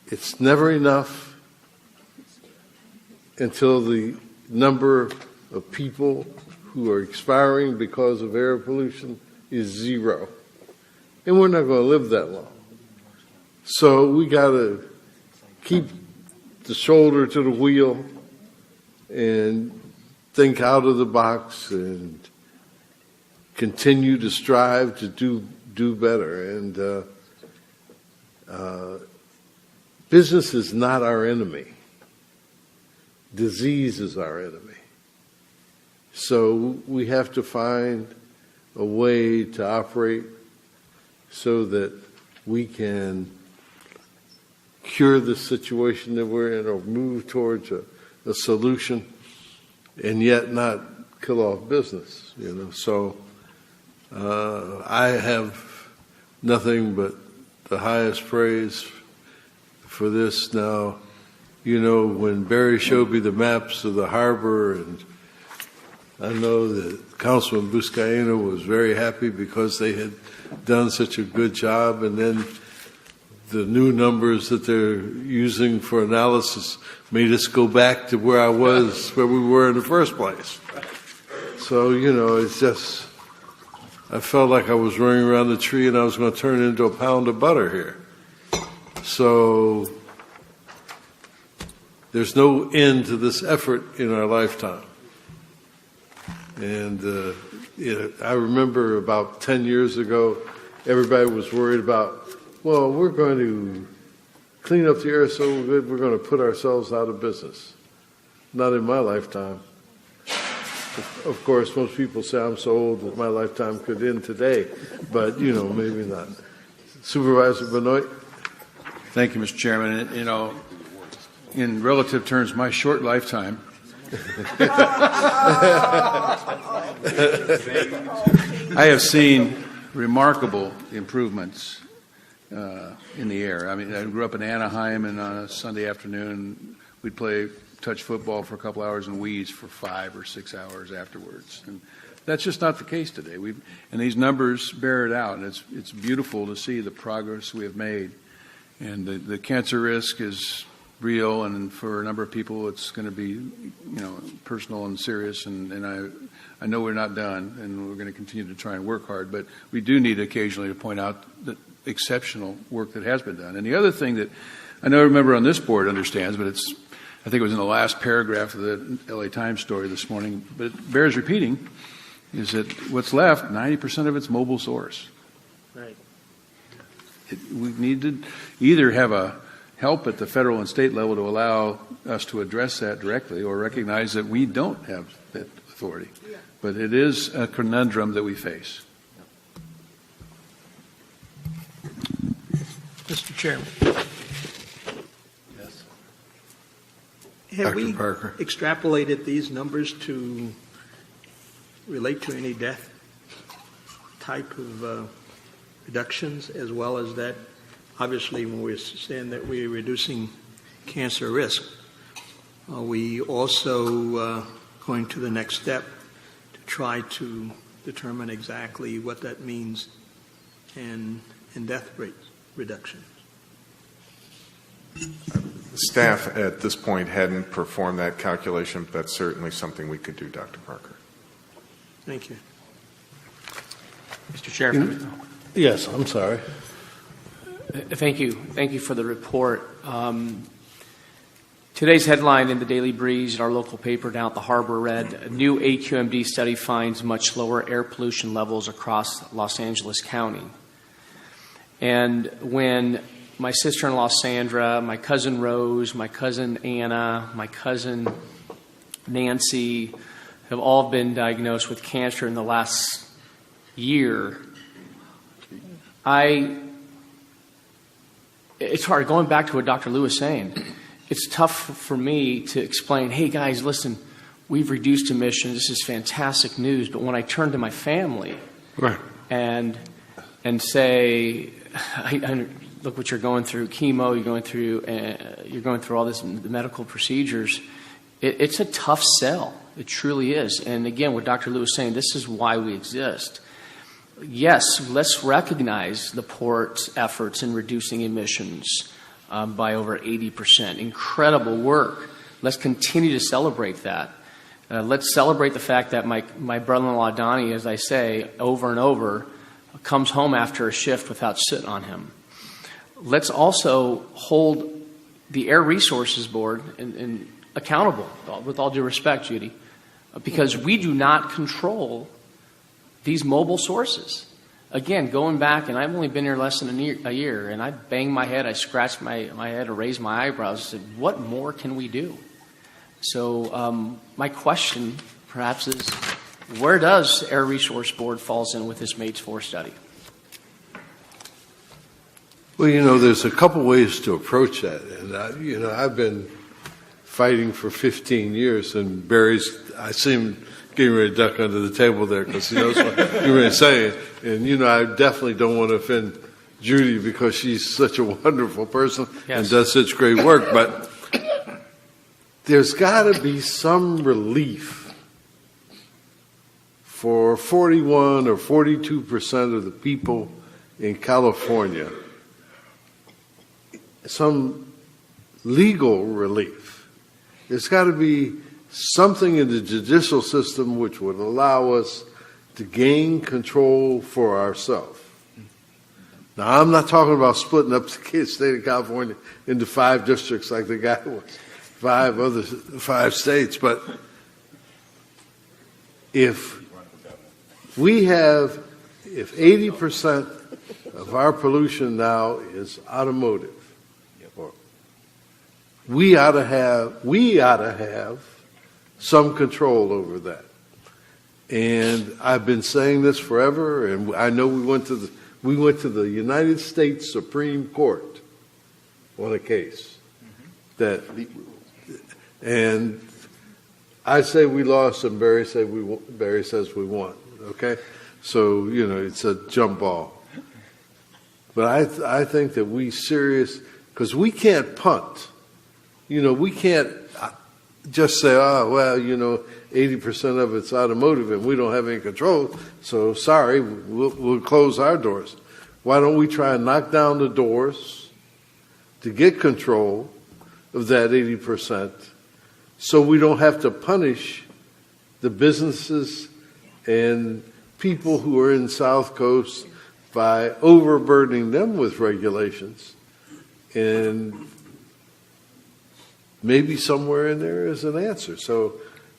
it's never enough until the number of people who are expiring because of air pollution is zero. And we're not going to live that long. So we got to keep the shoulder to the wheel and think out of the box and continue to strive to do better. And business is not our enemy. Disease is our enemy. So we have to find a way to operate so that we can cure the situation that we're in or move towards a solution. and yet not kill off business, So I have nothing but the highest praise for this. Now, when Barry showed me the maps of the harbor, and I know that Councilman Buscaino was very happy because they had done such a good job, and then the new numbers that they're using for analysis made us go back to where we were in the first place. So, it's just, I felt like I was running around the tree and I was going to turn into a pound of butter here. So, there's no end to this effort in our lifetime. And I remember about 10 years ago, everybody was worried about, well, we're going to clean up the air so good we're going to put ourselves out of business. Not in my lifetime. Of course, most people say I'm so old that my lifetime could end today, but, maybe not. Supervisor Benoit? Thank you, Mr. Chairman. In relative terms, my short lifetime, I have seen remarkable improvements in the air. I mean, I grew up in Anaheim, and on a Sunday afternoon, we'd play touch football for a couple hours and wheeze for 5 or 6 hours afterwards. And that's just not the case today. And these numbers bear it out, and it's beautiful to see the progress we have made. And the cancer risk is real, and for a number of people, it's going to be, personal and serious. And I know we're not done, and we're going to continue to try and work hard. But we do need occasionally to point out the exceptional work that has been done. And the other thing that I know a member on this board understands, but I think it was in the last paragraph of the LA Times story this morning, but it bears repeating, is that what's left, 90% of it's mobile source. Right. We need to either have a help at the federal and state level to allow us to address that directly, or recognize that we don't have that authority. Yeah. But it is a conundrum that we face. Mr. Chairman. Yes. Have Dr. we Parker. extrapolated these numbers to relate to any death type of reductions, as well as that, obviously, when we're saying that we're reducing cancer risk, are we also going to the next step to try to determine exactly what that means in death rate reduction? Staff at this point hadn't performed that calculation, but that's certainly something we could do, Dr. Parker. Thank you. Mr. Chairman. Yes, I'm sorry. Thank you. Thank you for the report. Today's headline in the Daily Breeze, our local paper down at the harbor, read, a new SCAQMD study finds much lower air pollution levels across Los Angeles County. And when my sister-in-law Sandra, my cousin Rose, my cousin Anna, my cousin Nancy have all been diagnosed with cancer in the last year, it's hard. Going back to what Dr. Liu was saying, it's tough for me to explain, hey guys, listen, we've reduced emissions, this is fantastic news, but when I turn to my family and say, look what you're going through, chemo, you're going through all this, the medical procedures, it's a tough sell. It truly is. And again, what Dr. Liu was saying, this is why we exist. Yes, let's recognize the port's efforts in reducing emissions by over 80%. Incredible work. Let's continue to celebrate that. Let's celebrate the fact that my brother-in-law Donnie, as I say over and over, comes home after a shift without soot on him. Let's also hold the Air Resources Board accountable, with all due respect, Judy, because we do not control these mobile sources. Again, going back, and I've only been here less than a year, and I banged my head, I scratched my head, I raised my eyebrows, and said, what more can we do? So my question, perhaps, is where does Air Resource Board falls in with this MATES 4 study? Well, there's a couple ways to approach that. And, I've been fighting for 15 years, and I see him getting ready to duck under the table there because he knows what you're going to say. And, I definitely don't want to offend Judy because she's such a wonderful person and does such great work. But there's got to be some relief for 41 or 42% of the people in California, some legal relief. There's got to be something in the judicial system which would allow us to gain control for ourselves. Now, I'm not talking about splitting up the state of California into 5 districts like the guy was, 5 states, but if 80% of our pollution now is automotive, we ought to have some control over that. And I've been saying this forever, and I know we went to the United States Supreme Court on a case and I say we lost, and Barry says we won. Okay, so it's a jump ball. But I think that because we can't punt. We can't just say, 80% of it's automotive and we don't have any control, so sorry, we'll close our doors. Why don't we try and knock down the doors to get control of that 80% so we don't have to punish the businesses and people who are in South Coast by overburdening them with regulations. And maybe somewhere in there is an answer. So,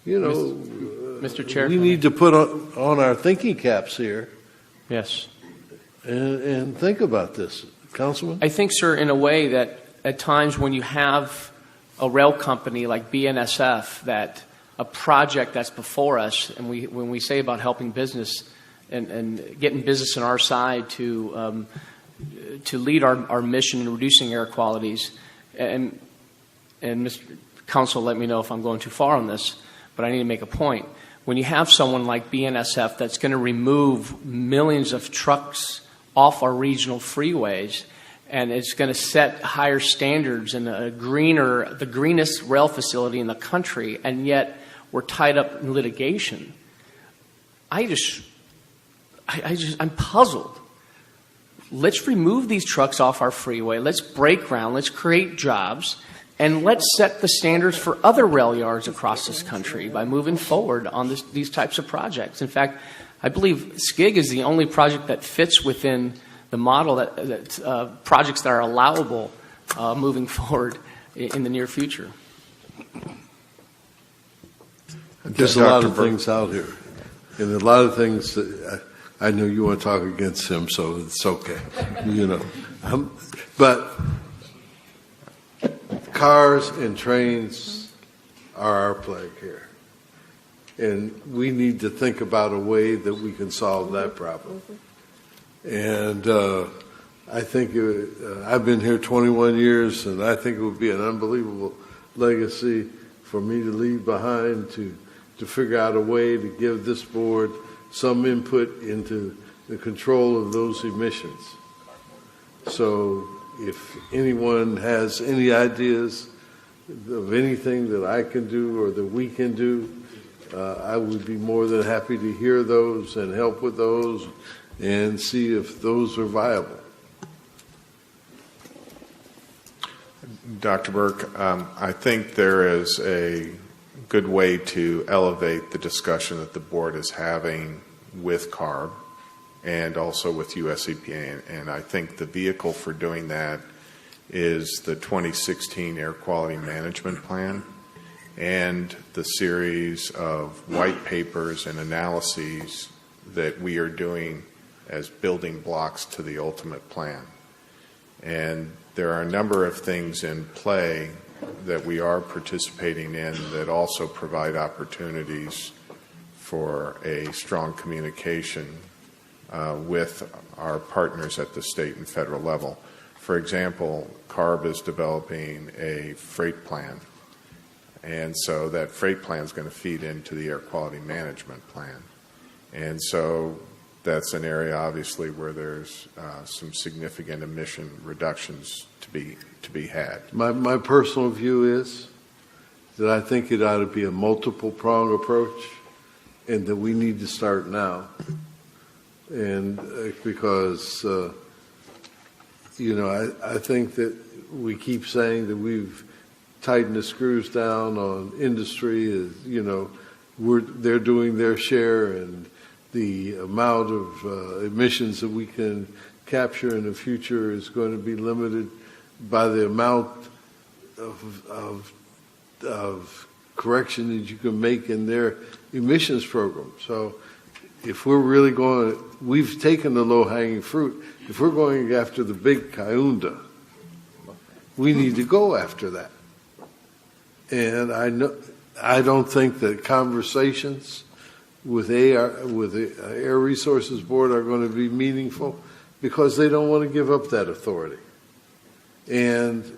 Mr. Chair, we need to put on our thinking caps here. Yes. And think about this. Councilman? I think, sir, in a way that at times when you have a rail company like BNSF, that a project that's before us, and when we say about helping business and getting business on our side to lead our mission in reducing air qualities, and Mr. Council, let me know if I'm going too far on this, but I need to make a point. When you have someone like BNSF that's going to remove millions of trucks off our regional freeways, and it's going to set higher standards and the greenest rail facility in the country, and yet we're tied up in litigation, I'm puzzled. Let's remove these trucks off our freeway. Let's break ground. Let's create jobs. And let's set the standards for other rail yards across this country by moving forward on these types of projects. In fact, I believe SCIG is the only project that fits within the model that projects that are allowable moving forward in the near future. There's a lot of things out here, and a lot of things that I know you want to talk against him, so it's okay, but cars and trains are our plague here. And we need to think about a way that we can solve that problem. And I think I've been here 21 years, and I think it would be an unbelievable legacy for me to leave behind to figure out a way to give this board some input into the control of those emissions. So if anyone has any ideas of anything that I can do or that we can do, I would be more than happy to hear those and help with those and see if those are viable. Dr. Burke, I think there is a good way to elevate the discussion that the board is having with CARB and also with US EPA. And I think the vehicle for doing that is the 2016 Air Quality Management Plan and the series of white papers and analyses that we are doing as building blocks to the ultimate plan. And there are a number of things in play that we are participating in that also provide opportunities for a strong communication with our partners at the state and federal level. For example, CARB is developing a freight plan, And so that freight plan is going to feed into the air quality management plan. And so that's an area, obviously, where there's some significant emission reductions to be had. My personal view is that I think it ought to be a multiple prong approach, and that we need to start now. And because I think that we keep saying that we've tightened the screws down on industry. They're doing their share, and the amount of emissions that we can capture in the future is going to be limited by the amount of correction that you can make in their emissions program. So if we're really we've taken the low-hanging fruit. If we're going after the big kaunda, we need to go after that. And I don't think that conversations with the Air Resources Board are going to be meaningful, because they don't want to give up that authority. And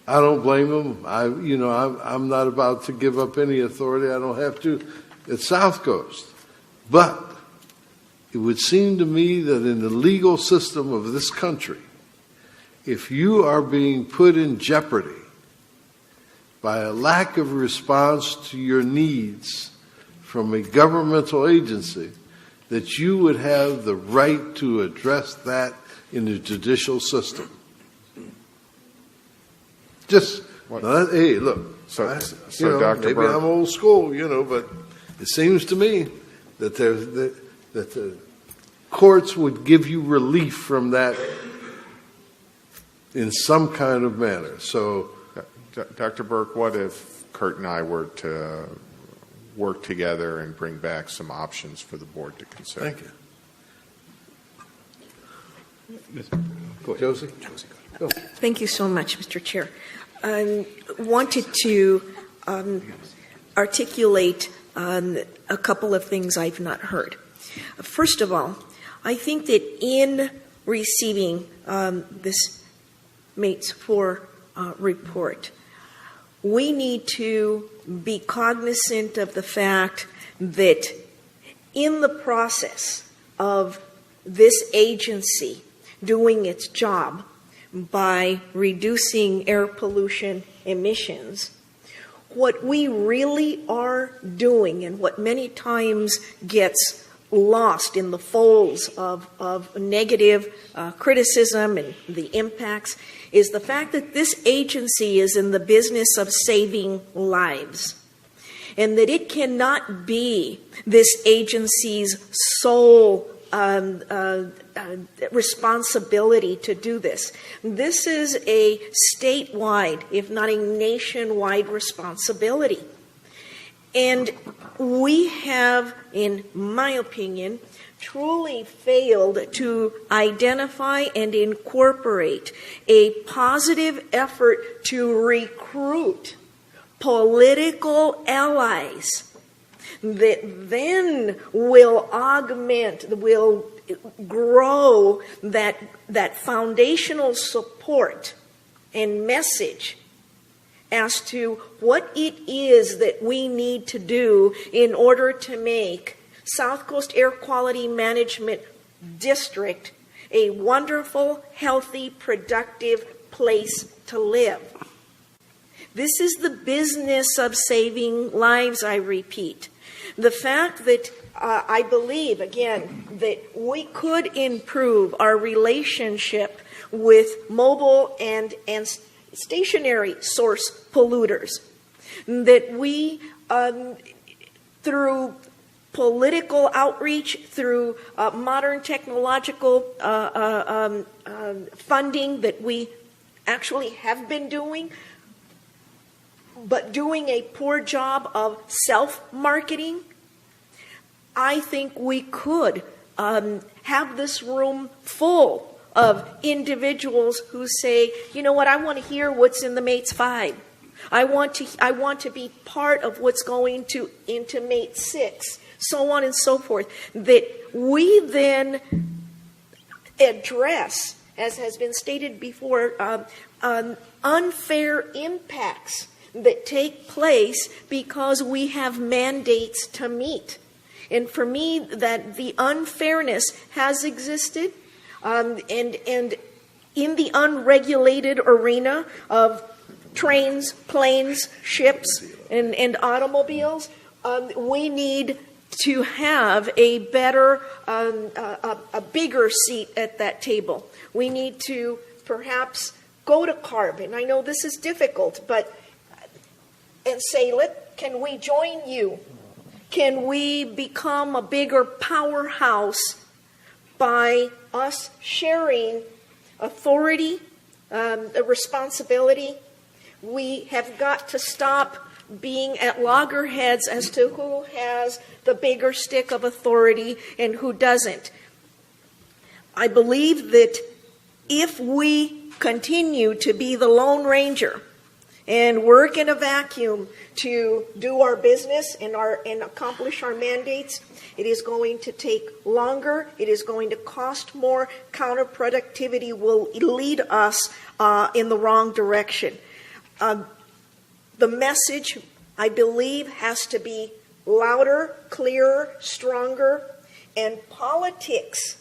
I don't blame them. I'm not about to give up any authority. I don't have to at South Coast. But it would seem to me that in the legal system of this country, if you are being put in jeopardy by a lack of response to your needs from a governmental agency, that you would have the right to address that in the judicial system. Hey, look, Dr. maybe Burke, I'm old school, but it seems to me that that the courts would give you relief from that in some kind of manner. So, Dr. Burke, what if Kurt and I were to work together and bring back some options for the board to consider? Thank you. Josie? Go. Thank you so much, Mr. Chair. I wanted to articulate a couple of things I've not heard. First of all, I think that in receiving this MATES 4 report, we need to be cognizant of the fact that in the process of this agency doing its job by reducing air pollution emissions, what we really are doing, and what many times gets lost in the folds of negative criticism and the impacts, is the fact that this agency is in the business of saving lives, and that it cannot be this agency's sole responsibility to do this. This is a statewide, if not a nationwide, responsibility. And we have, in my opinion, truly failed to identify and incorporate a positive effort to recruit political allies that then will augment, will grow that foundational support and message as to what it is that we need to do in order to make South Coast Air Quality Management District a wonderful, healthy, productive place to live. This is the business of saving lives, I repeat. The fact that I believe, again, that we could improve our relationship with mobile and stationary source polluters, that we, through political outreach, through modern technological funding that we actually have been doing, but doing a poor job of self-marketing, I think we could have this room full of individuals who say, you know what, I want to hear what's in the MATES 5. I want to be part of what's going into MATES 6, so on and so forth. That we then address, as has been stated before, unfair impacts that take place because we have mandates to meet. And for me, that the unfairness has existed, and in the unregulated arena of trains, planes, ships, and automobiles, we need to have a better, a bigger seat at that table. We need to perhaps go to CARB, and I know this is difficult, and say, can we join you? Can we become a bigger powerhouse by us sharing authority, responsibility? We have got to stop being at loggerheads as to who has the bigger stick of authority and who doesn't. I believe that if we continue to be the Lone Ranger and work in a vacuum to do our business and accomplish our mandates, it is going to take longer. It is going to cost more. Counterproductivity will lead us in the wrong direction. The message, I believe, has to be louder, clearer, stronger, and politics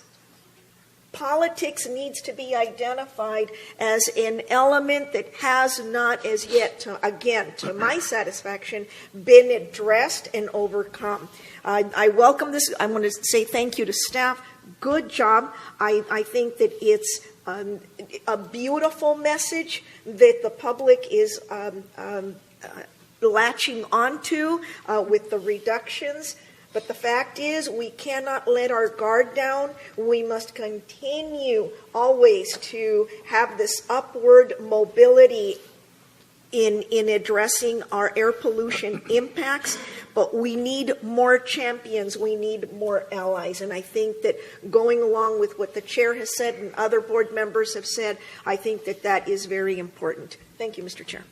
needs to be identified as an element that has not as yet, to my satisfaction, been addressed and overcome. I welcome this. I want to say thank you to staff. Good job. I think that it's a beautiful message that the public is latching onto with the reductions. But the fact is, we cannot let our guard down. We must continue always to have this upward mobility in addressing our air pollution impacts. But we need more champions. We need more allies. And I think that going along with what the chair has said and other board members have said, I think that that is very important. Thank you, Mr. Chair.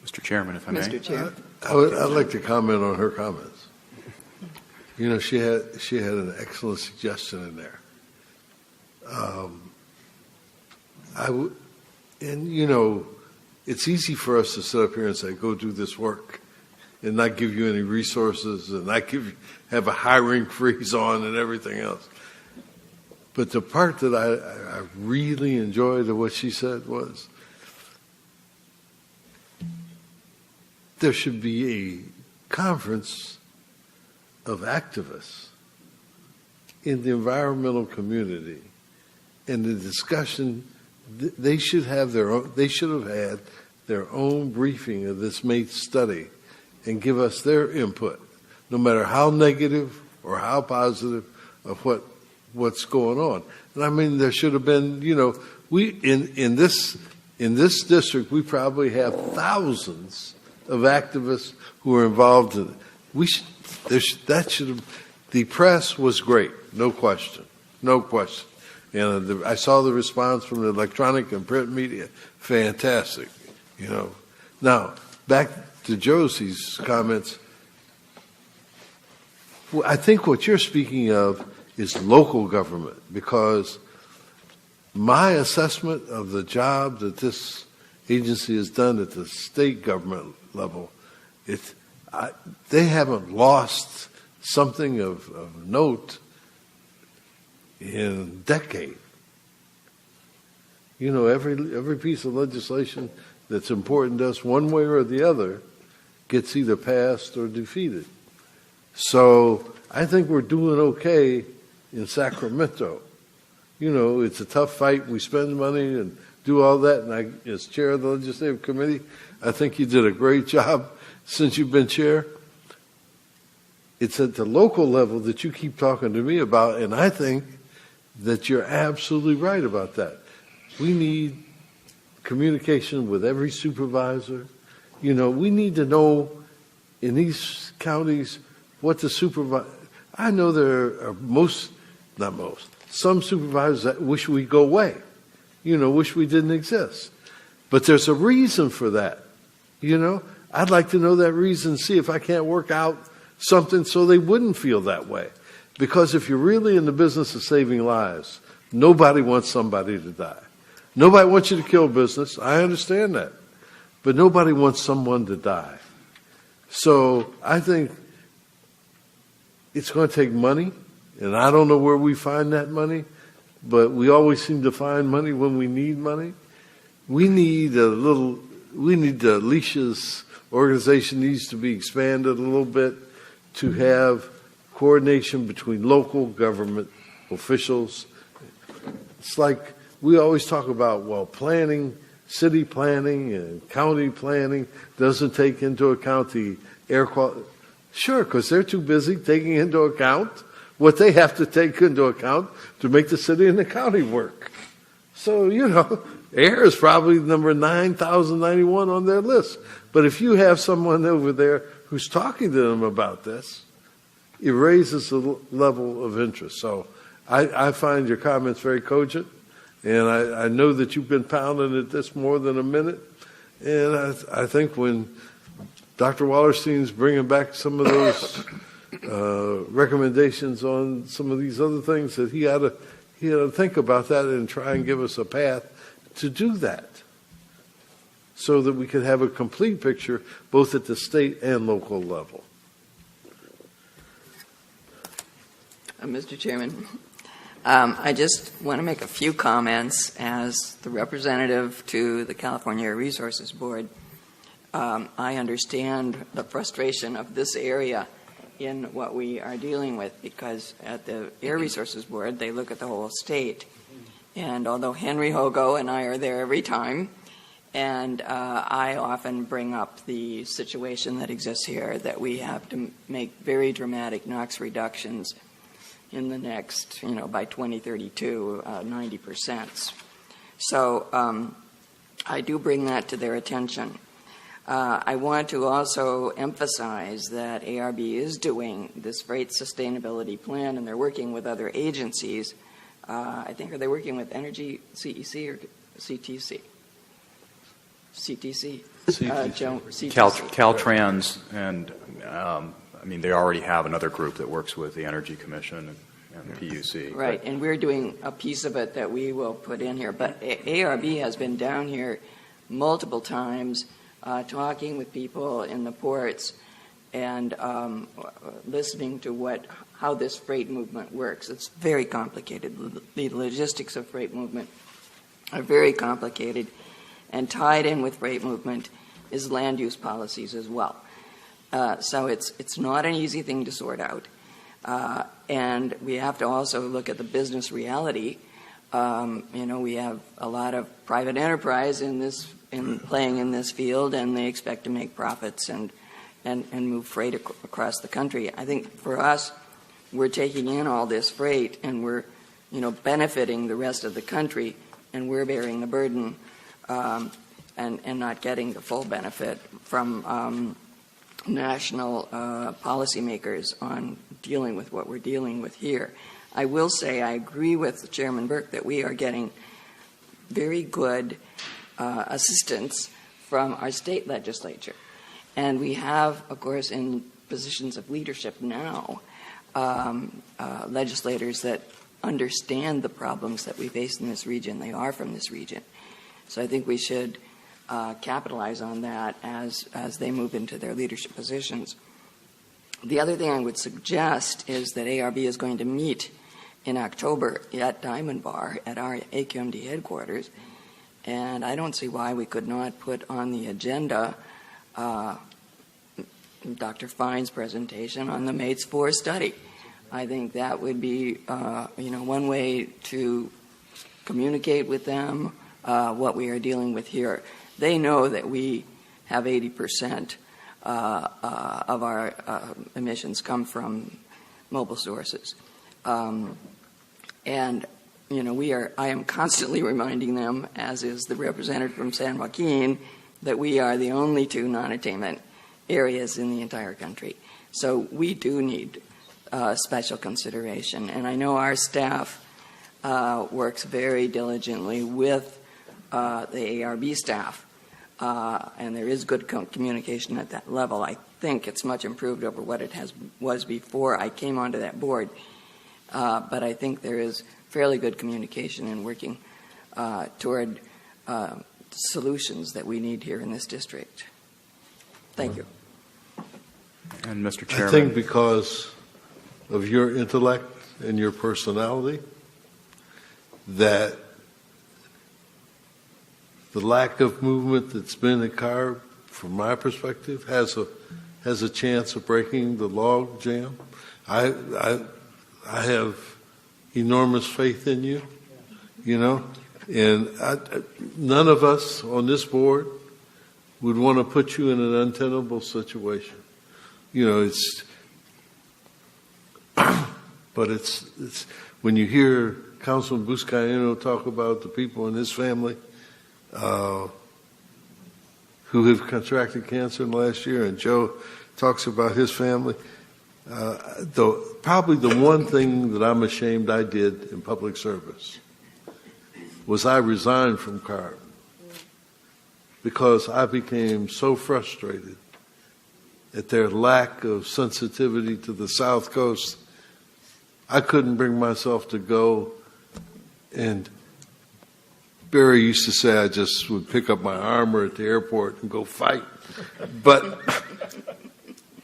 Mr. Chairman, if I may. Mr. Chair. I'd like to comment on her comments. You know, she had an excellent suggestion in there. And you know, it's easy for us to sit up here and say, "Go do this work," and not give you any resources, and not have a hiring freeze on and everything else. But the part that I really enjoyed of what she said was, there should be a conference of activists in the environmental community, and the discussion. They should have their own. They should have had their own briefing of this MATE study, and give us their input, no matter how negative or how positive of what's going on. And I mean, there should have been. You know, we in this district, we probably have thousands of activists who are involved in it. The press was great, no question. And I saw the response from the electronic and print media, fantastic, you know. Now, back to Josie's comments, I think what you're speaking of is local government, because my assessment of the job that this agency has done at the state government level, they haven't lost something of note in a decade. You know, every piece of legislation that's important to us, one way or the other, gets either passed or defeated. So I think we're doing okay in Sacramento. You know, it's a tough fight. We spend money and do all that. And as chair of the legislative committee, I think you did a great job since you've been chair. It's at the local level that you keep talking to me about, and I think that you're absolutely right about that. We need communication with every supervisor. You know, we need to know in these counties what the supervisor. I know there are some supervisors that wish we'd go away. You know, wish we didn't exist. But there's a reason for that. You know, I'd like to know that reason, see if I can't work out something so they wouldn't feel that way. Because if you're really in the business of saving lives, nobody wants somebody to die. Nobody wants you to kill business. I understand that. but nobody wants someone to die. So I think it's going to take money, and I don't know where we find that money, but we always seem to find money when we need money. Alicia's organization needs to be expanded a little bit to have coordination between local government officials. It's like we always talk about, well, planning, city planning and county planning doesn't take into account the air quality. Sure, because they're too busy taking into account what they have to take into account to make the city and the county work. So, air is probably number 9,091 on their list. But if you have someone over there who's talking to them about this, it raises the level of interest. So I find your comments very cogent, and I know that you've been pounding at this more than a minute. And I think when Dr. Wallerstein's bringing back some of those recommendations on some of these other things, that he ought to think about that and try and give us a path to do that, so that we could have a complete picture both at the state and local level. Mr. Chairman, I just want to make a few comments as the representative to the California Air Resources Board. I understand the frustration of this area in what we are dealing with, because at the Air Resources Board, they look at the whole state. And although Henry Hogo and I are there every time, and I often bring up the situation that exists here, that we have to make very dramatic NOx reductions in the next, by 2032, 90%. So I do bring that to their attention. I want to also emphasize that ARB is doing this freight sustainability plan, and they're working with other agencies. I think, are they working with Energy, CEC, or CTC? CTC. CTC. Caltrans, and they already have another group that works with the Energy Commission and the PUC. Right, and we're doing a piece of it that we will put in here. But ARB has been down here multiple times talking with people in the ports and listening to how this freight movement works. It's very complicated. The logistics of freight movement are very complicated, and tied in with freight movement is land use policies as well. So it's not an easy thing to sort out. And we have to also look at the business reality. We have a lot of private enterprise playing in this field, and they expect to make profits and move freight across the country. I think for us, we're taking in all this freight, and we're benefiting the rest of the country, and we're bearing the burden and not getting the full benefit from national policymakers on dealing with what we're dealing with here. I will say I agree with Chairman Burke that we are getting very good assistance from our state legislature. And we have, of course, in positions of leadership now, legislators that understand the problems that we face in this region. They are from this region. So I think we should capitalize on that as they move into their leadership positions. The other thing I would suggest is that ARB is going to meet in October at Diamond Bar at our SCAQMD headquarters, and I don't see why we could not put on the agenda Dr. Fine's presentation on the MATES 4 study. I think that would be one way to communicate with them what we are dealing with here. They know that we have 80% of our emissions come from mobile sources. And I am constantly reminding them, as is the representative from San Joaquin, that we are the only two non-attainment areas in the entire country. So we do need special consideration. And I know our staff works very diligently with the ARB staff, and there is good communication at that level. I think it's much improved over what it was before I came onto that board. But I think there is fairly good communication and working toward solutions that we need here in this district. Thank you. And Mr. I Chairman. think because of your intellect and your personality, that the lack of movement that's been at CARB, from my perspective, has a chance of breaking the log jam. I have enormous faith in you, and none of us on this board would want to put you in an untenable situation. But it's when you hear Councilman Buscaino talk about the people in his family who have contracted cancer in the last year, and Joe talks about his family, probably the one thing that I'm ashamed I did in public service was I resigned from CARB because I became so frustrated at their lack of sensitivity to the South Coast. I couldn't bring myself to go, and Barry used to say I just would pick up my armor at the airport and go fight. But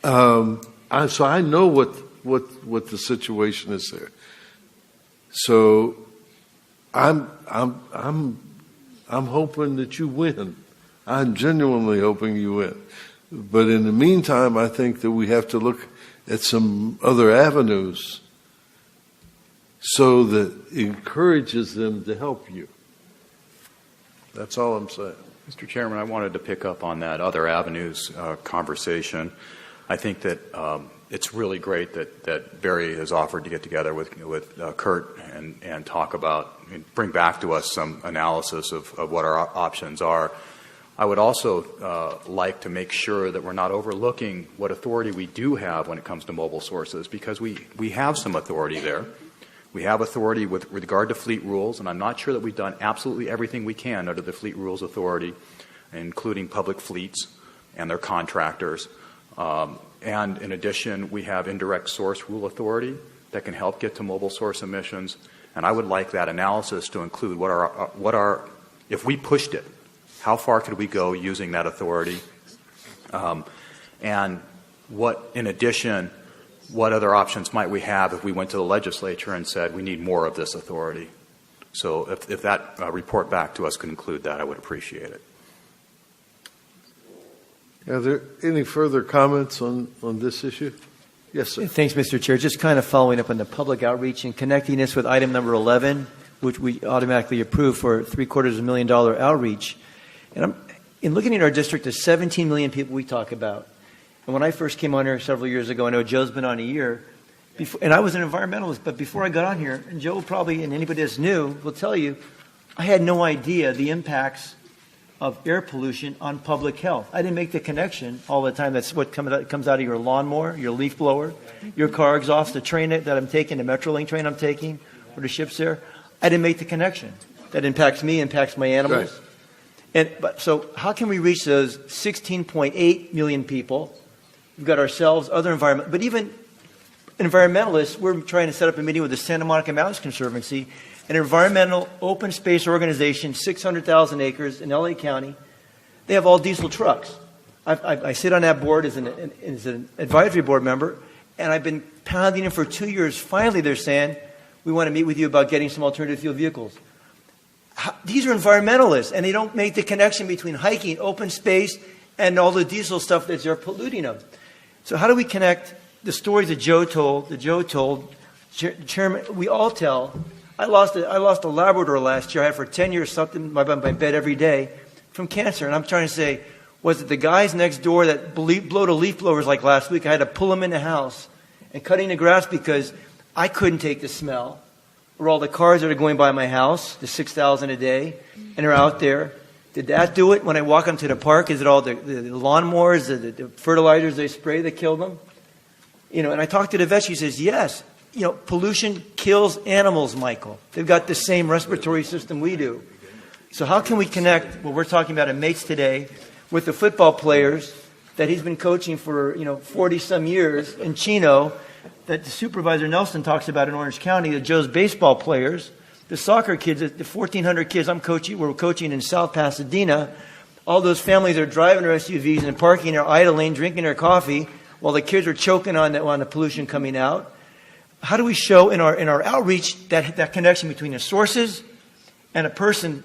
so I know what the situation is there. So I'm hoping that you win. I'm genuinely hoping you win. But in the meantime, I think that we have to look at some other avenues so that it encourages them to help you. That's all I'm saying. Mr. Chairman, I wanted to pick up on that other avenues conversation. I think that it's really great that Barry has offered to get together with Kurt and talk about, and bring back to us some analysis of what our options are. I would also like to make sure that we're not overlooking what authority we do have when it comes to mobile sources, because we have some authority there. We have authority with regard to fleet rules, and I'm not sure that we've done absolutely everything we can under the Fleet Rules Authority, including public fleets and their contractors. And in addition, we have indirect source rule authority that can help get to mobile source emissions. And I would like that analysis to include what our if we pushed it, how far could we go using that authority? And what, in addition, what other options might we have if we went to the legislature and said we need more of this authority? So if that report back to us could include that, I would appreciate it. Are there any further comments on this issue? Yes, sir. Thanks, Mr. Chair. Just kind of following up on the public outreach and connecting this with item number 11, which we automatically approved for $750,000 outreach. And in looking at our district, there's 17 million people we talk about. And when I first came on here several years ago, I know Joe's been on a year, and I was an environmentalist, but before I got on here, and Joe probably, and anybody that's new, will tell you, I had no idea the impacts of air pollution on public health. I didn't make the connection all the time. That's what comes out of your lawnmower, your leaf blower, your car exhaust, the train that I'm taking, the Metrolink train I'm taking, or the ships there. I didn't make the connection. That impacts me, impacts my animals. Right. So how can we reach those 16.8 million people? We've got ourselves, other environment, but even environmentalists, we're trying to set up a meeting with the Santa Monica Mountains Conservancy, an environmental open space organization, 600,000 acres in LA County. They have all diesel trucks. I sit on that board as an advisory board member, and I've been pounding them for 2 years. Finally, they're saying, we want to meet with you about getting some alternative fuel vehicles. These are environmentalists, and they don't make the connection between hiking, open space, and all the diesel stuff that's there polluting them. So how do we connect the stories that Joe told, Chairman, we all tell. I lost a Labrador last year. I had for 10 years something by my bed every day from cancer. And I'm trying to say, was it the guys next door that blow to leaf blowers like last week? I had to pull them in the house and cutting the grass because I couldn't take the smell. Or all the cars that are going by my house, the 6,000 a day, and they're out there. Did that do it? When I walk onto the park, is it all the lawnmowers, the fertilizers they spray that kill them? And I talked to the vet. She says, yes. Pollution kills animals, Michael. They've got the same respiratory system we do. So how can we connect what we're talking about in Mates today with the football players that he's been coaching for 40-some years in Chino, that the supervisor Nelson talks about in Orange County, the Joe's baseball players, the soccer kids, the 1,400 kids we're coaching in South Pasadena. All those families are driving their SUVs and parking or idling, drinking their coffee while the kids are choking on the pollution coming out. How do we show in our outreach that connection between the sources and a person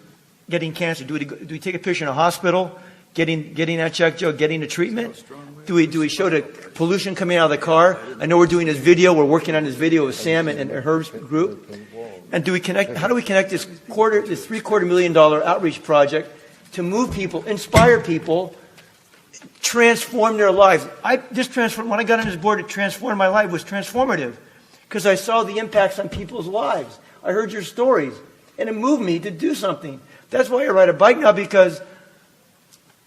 getting cancer? Do we take a picture in a hospital, getting that check, Joe, getting the treatment? Do we show the pollution coming out of the car? I know we're doing this video. We're working on this video with Sam and Herb's group. And how do we connect this $750,000 outreach project to move people, inspire people, transform their lives? When I got on this board, it transformed my life. It was transformative because I saw the impacts on people's lives. I heard your stories, and it moved me to do something. That's why I ride a bike now, because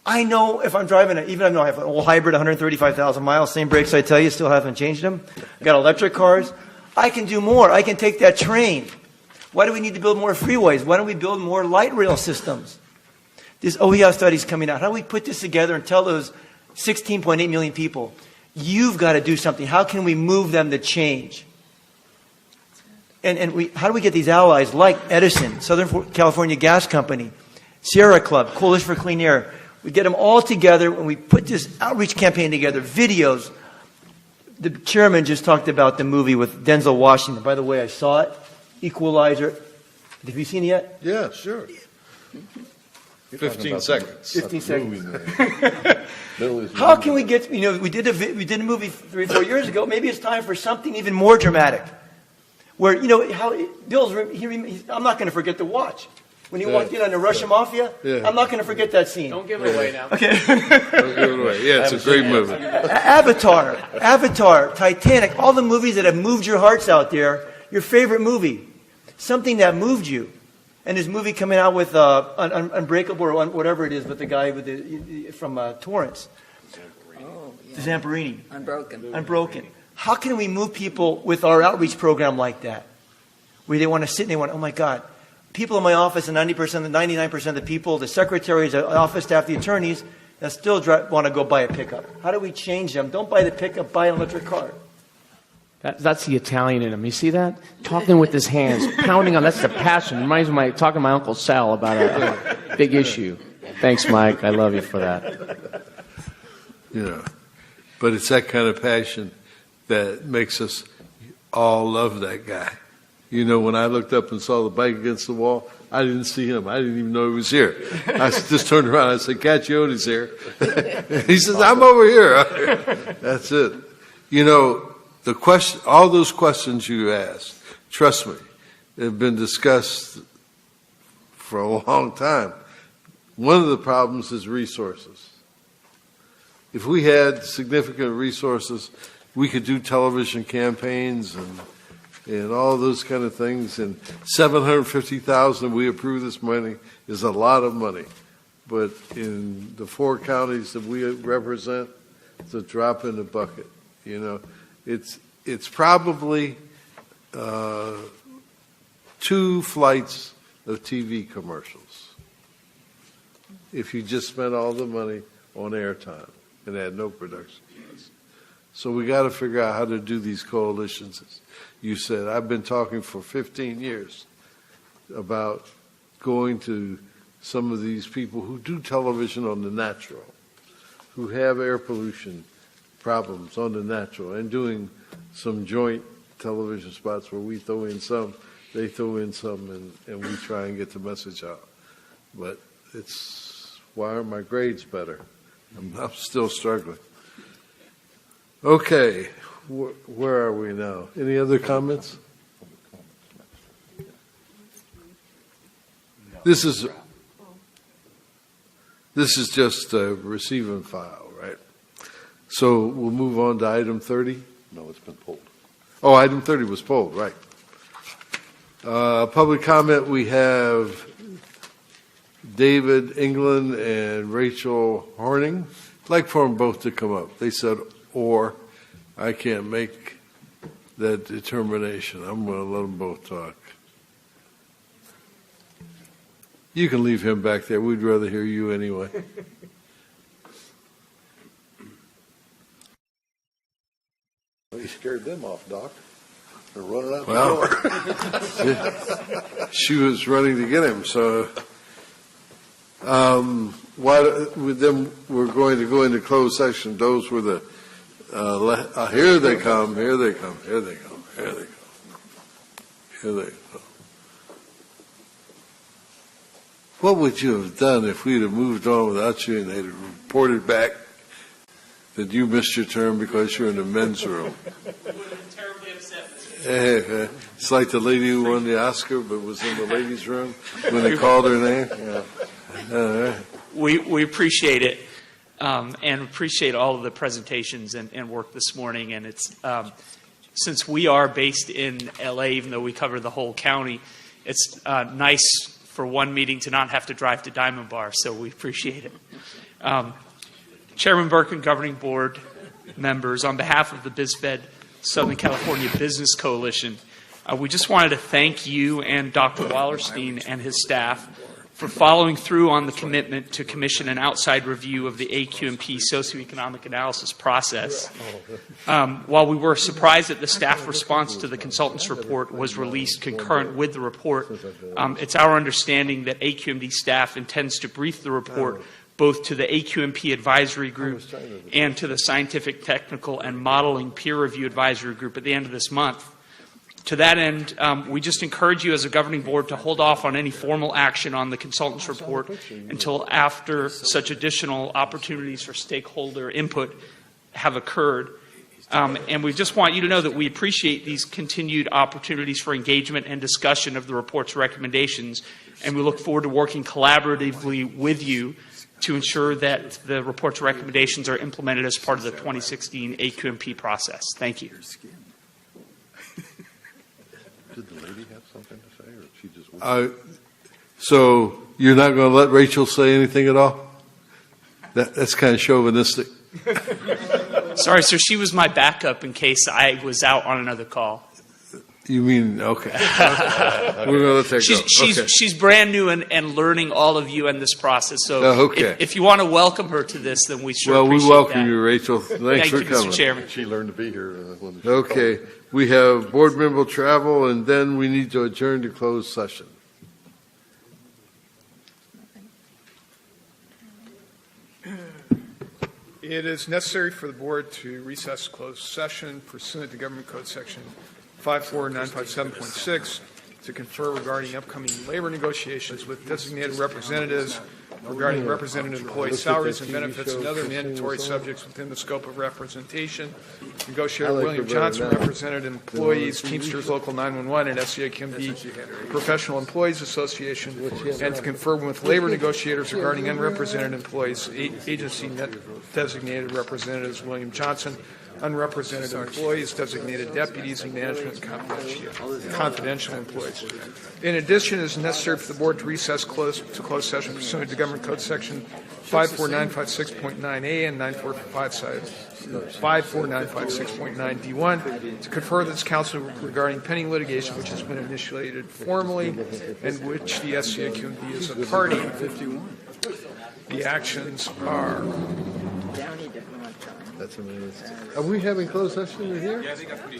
I know if I'm driving even though I have an old hybrid, 135,000 miles, same brakes I tell you, still haven't changed them. I got electric cars. I can do more. I can take that train. Why do we need to build more freeways? Why don't we build more light rail systems? This OER study's coming out. How do we put this together and tell those 16.8 million people, you've got to do something? How can we move them to change? And how do we get these allies like Edison, Southern California Gas Company, Sierra Club, Coalition for Clean Air? We get them all together and we put this outreach campaign together, videos. The chairman just talked about the movie with Denzel Washington. By the way, I saw it, Equalizer. Have you seen it yet? Yeah, sure. 15 seconds. 15 seconds. How can we get, we did a movie 3 or 4 years ago. Maybe it's time for something even more dramatic. Where, I'm not going to forget to watch. When he walked in on the Russian Mafia, I'm not going to forget that scene. Don't give it away now. Okay. Don't give it away. Yeah, it's a great movie. Avatar, Titanic, all the movies that have moved your hearts out there, your favorite movie, something that moved you. And his movie coming out with Unbreakable or whatever it is, with the guy from Torrance. Zamperini. Unbroken. How can we move people with our outreach program like that? Where they want to sit and they want, oh my God. People in my office, and 99% of the people, the secretaries, the office staff, the attorneys, that still want to go buy a pickup. How do we change them? Don't buy the pickup, buy an electric car. That's the Italian in him. You see that? Talking with his hands, pounding on. That's the passion. Reminds me of talking to my Uncle Sal about a big issue. Thanks, Mike. I love you for that. But it's that kind of passion that makes us all love that guy. When I looked up and saw the bike against the wall, I didn't see him. I didn't even know he was here. I just turned around and I said, "SCAQMD's here." He says, "I'm over here." That's it. The question, all those questions you asked, trust me, have been discussed for a long time. One of the problems is resources. If we had significant resources, we could do television campaigns and all those kind of things. And $750,000, we approve this money, is a lot of money. But in the 4 counties that we represent, it's a drop in the bucket. It's probably 2 flights of TV commercials if you just spent all the money on airtime and had no production. So we got to figure out how to do these coalitions. As you said, I've been talking for 15 years about going to some of these people who do television on the natural, who have air pollution problems on the natural, and doing some joint television spots where we throw in some, they throw in some, and we try and get the message out. But it's, why aren't my grades better? I'm still struggling. Okay, where are we now? Any other comments? This is just a receive and file, right? So we'll move on to item 30. No, it's been pulled. Oh, item 30 was pulled, right. Public comment, we have David England and Rachel Horning. I'd like for them both to come up. They said, or I can't make that determination. I'm going to let them both talk. You can leave him back there. We'd rather hear you anyway. Well, you scared them off, Doc. They're running out Well, the door. she was running to get him, so then we're going to go into closed session. Those were the, here they come, here they come, here they come, here they go, here they go. What would you have done if we'd have moved on without you and they'd have reported back that you missed your turn because you're in the men's room? Terribly upset. It's like the lady who won the Oscar but was in the ladies' room when they called her name. Yeah. All right. We appreciate it, and appreciate all of the presentations and work this morning. And it's since we are based in LA, even though we cover the whole county, it's nice for one meeting to not have to drive to Diamond Bar. So we appreciate it. Chairman Burke and Governing Board members, on behalf of the BizFed Southern California Business Coalition, we just wanted to thank you and Dr. Wallerstein and his staff for following through on the commitment to commission an outside review of the AQMP socioeconomic analysis process. While we were surprised that the staff response to the consultant's report was released concurrent with the report, it's our understanding that AQMD staff intends to brief the report both to the AQMP advisory group and to the scientific, technical, and modeling peer review advisory group at the end of this month. To that end, we just encourage you as a governing board to hold off on any formal action on the consultant's report until after such additional opportunities for stakeholder input have occurred. And we just want you to know that we appreciate these continued opportunities for engagement and discussion of the report's recommendations, and we look forward to working collaboratively with you to ensure that the report's recommendations are implemented as part of the 2016 AQMP process. Thank you. Did the lady have something to say, or she just? So you're not going to let Rachel say anything at all? That's kind of chauvinistic. Sorry, sir. She was my backup in case I was out on another call. You mean, okay. We're going to let that go. She's brand new and learning all of you in this process. So if you want to welcome her to this, then we sure appreciate that. Well, we welcome you, Rachel. Thanks for coming. Mr. Chairman. She learned to be here. Okay. We have board member travel, and then we need to adjourn to closed session. It is necessary for the board to recess closed session pursuant to Government Code Section 54957.6 to confer regarding upcoming labor negotiations with designated representatives regarding represented employee salaries and benefits and other mandatory subjects within the scope of representation. Negotiator William Johnson represented employees, Teamsters Local 911 and SCAQMD Professional Employees Association, and to confer with labor negotiators regarding unrepresented employees, agency designated representatives William Johnson, unrepresented employees, designated deputies, and management confidential employees. In addition, it is necessary for the board to recess closed session pursuant to Government Code Section 54956.9A and 54956.9D1 to confer with this council regarding pending litigation which has been initiated formally and which the SCAQMD is a party. The actions are. That's amazing. Are we having closed session in here? Yeah, I think that's pretty.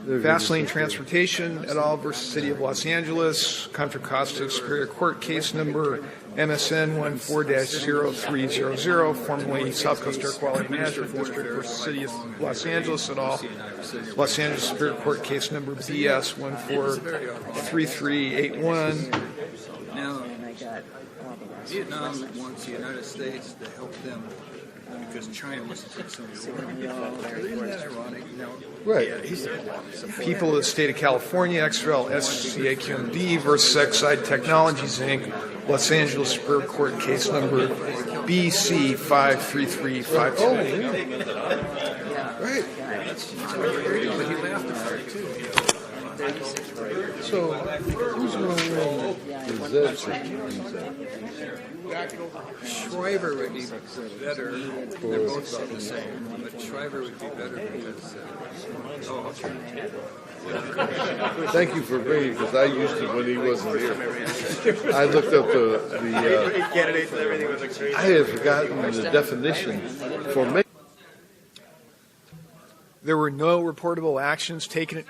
Vaseline Transportation et al. Versus City of Los Angeles, Contra Costa Superior Court, case number MSN 14-0300, formerly South Coast Air Quality Management District versus City of Los Angeles et al. Los Angeles Superior Court, case number BS 143381. Now, Vietnam wants the United States to help them because China wants to take some of the water. Isn't that ironic? No. Right. People of the State of California, XRL SCAQMD versus Exide Technologies, Inc., Los Angeles Superior Court, case number BC 53352. Right. But he laughed about it, too. So, who's going to win the Shriver would be better. They're both about the same, but Shriver would be better because. Thank you for bringing it, because I used it when he wasn't here. I looked up the candidates and everything was like crazy. I had forgotten the definition for me. There were no reportable actions taken.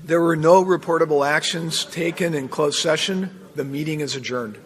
There were no reportable actions taken in closed session. The meeting is adjourned.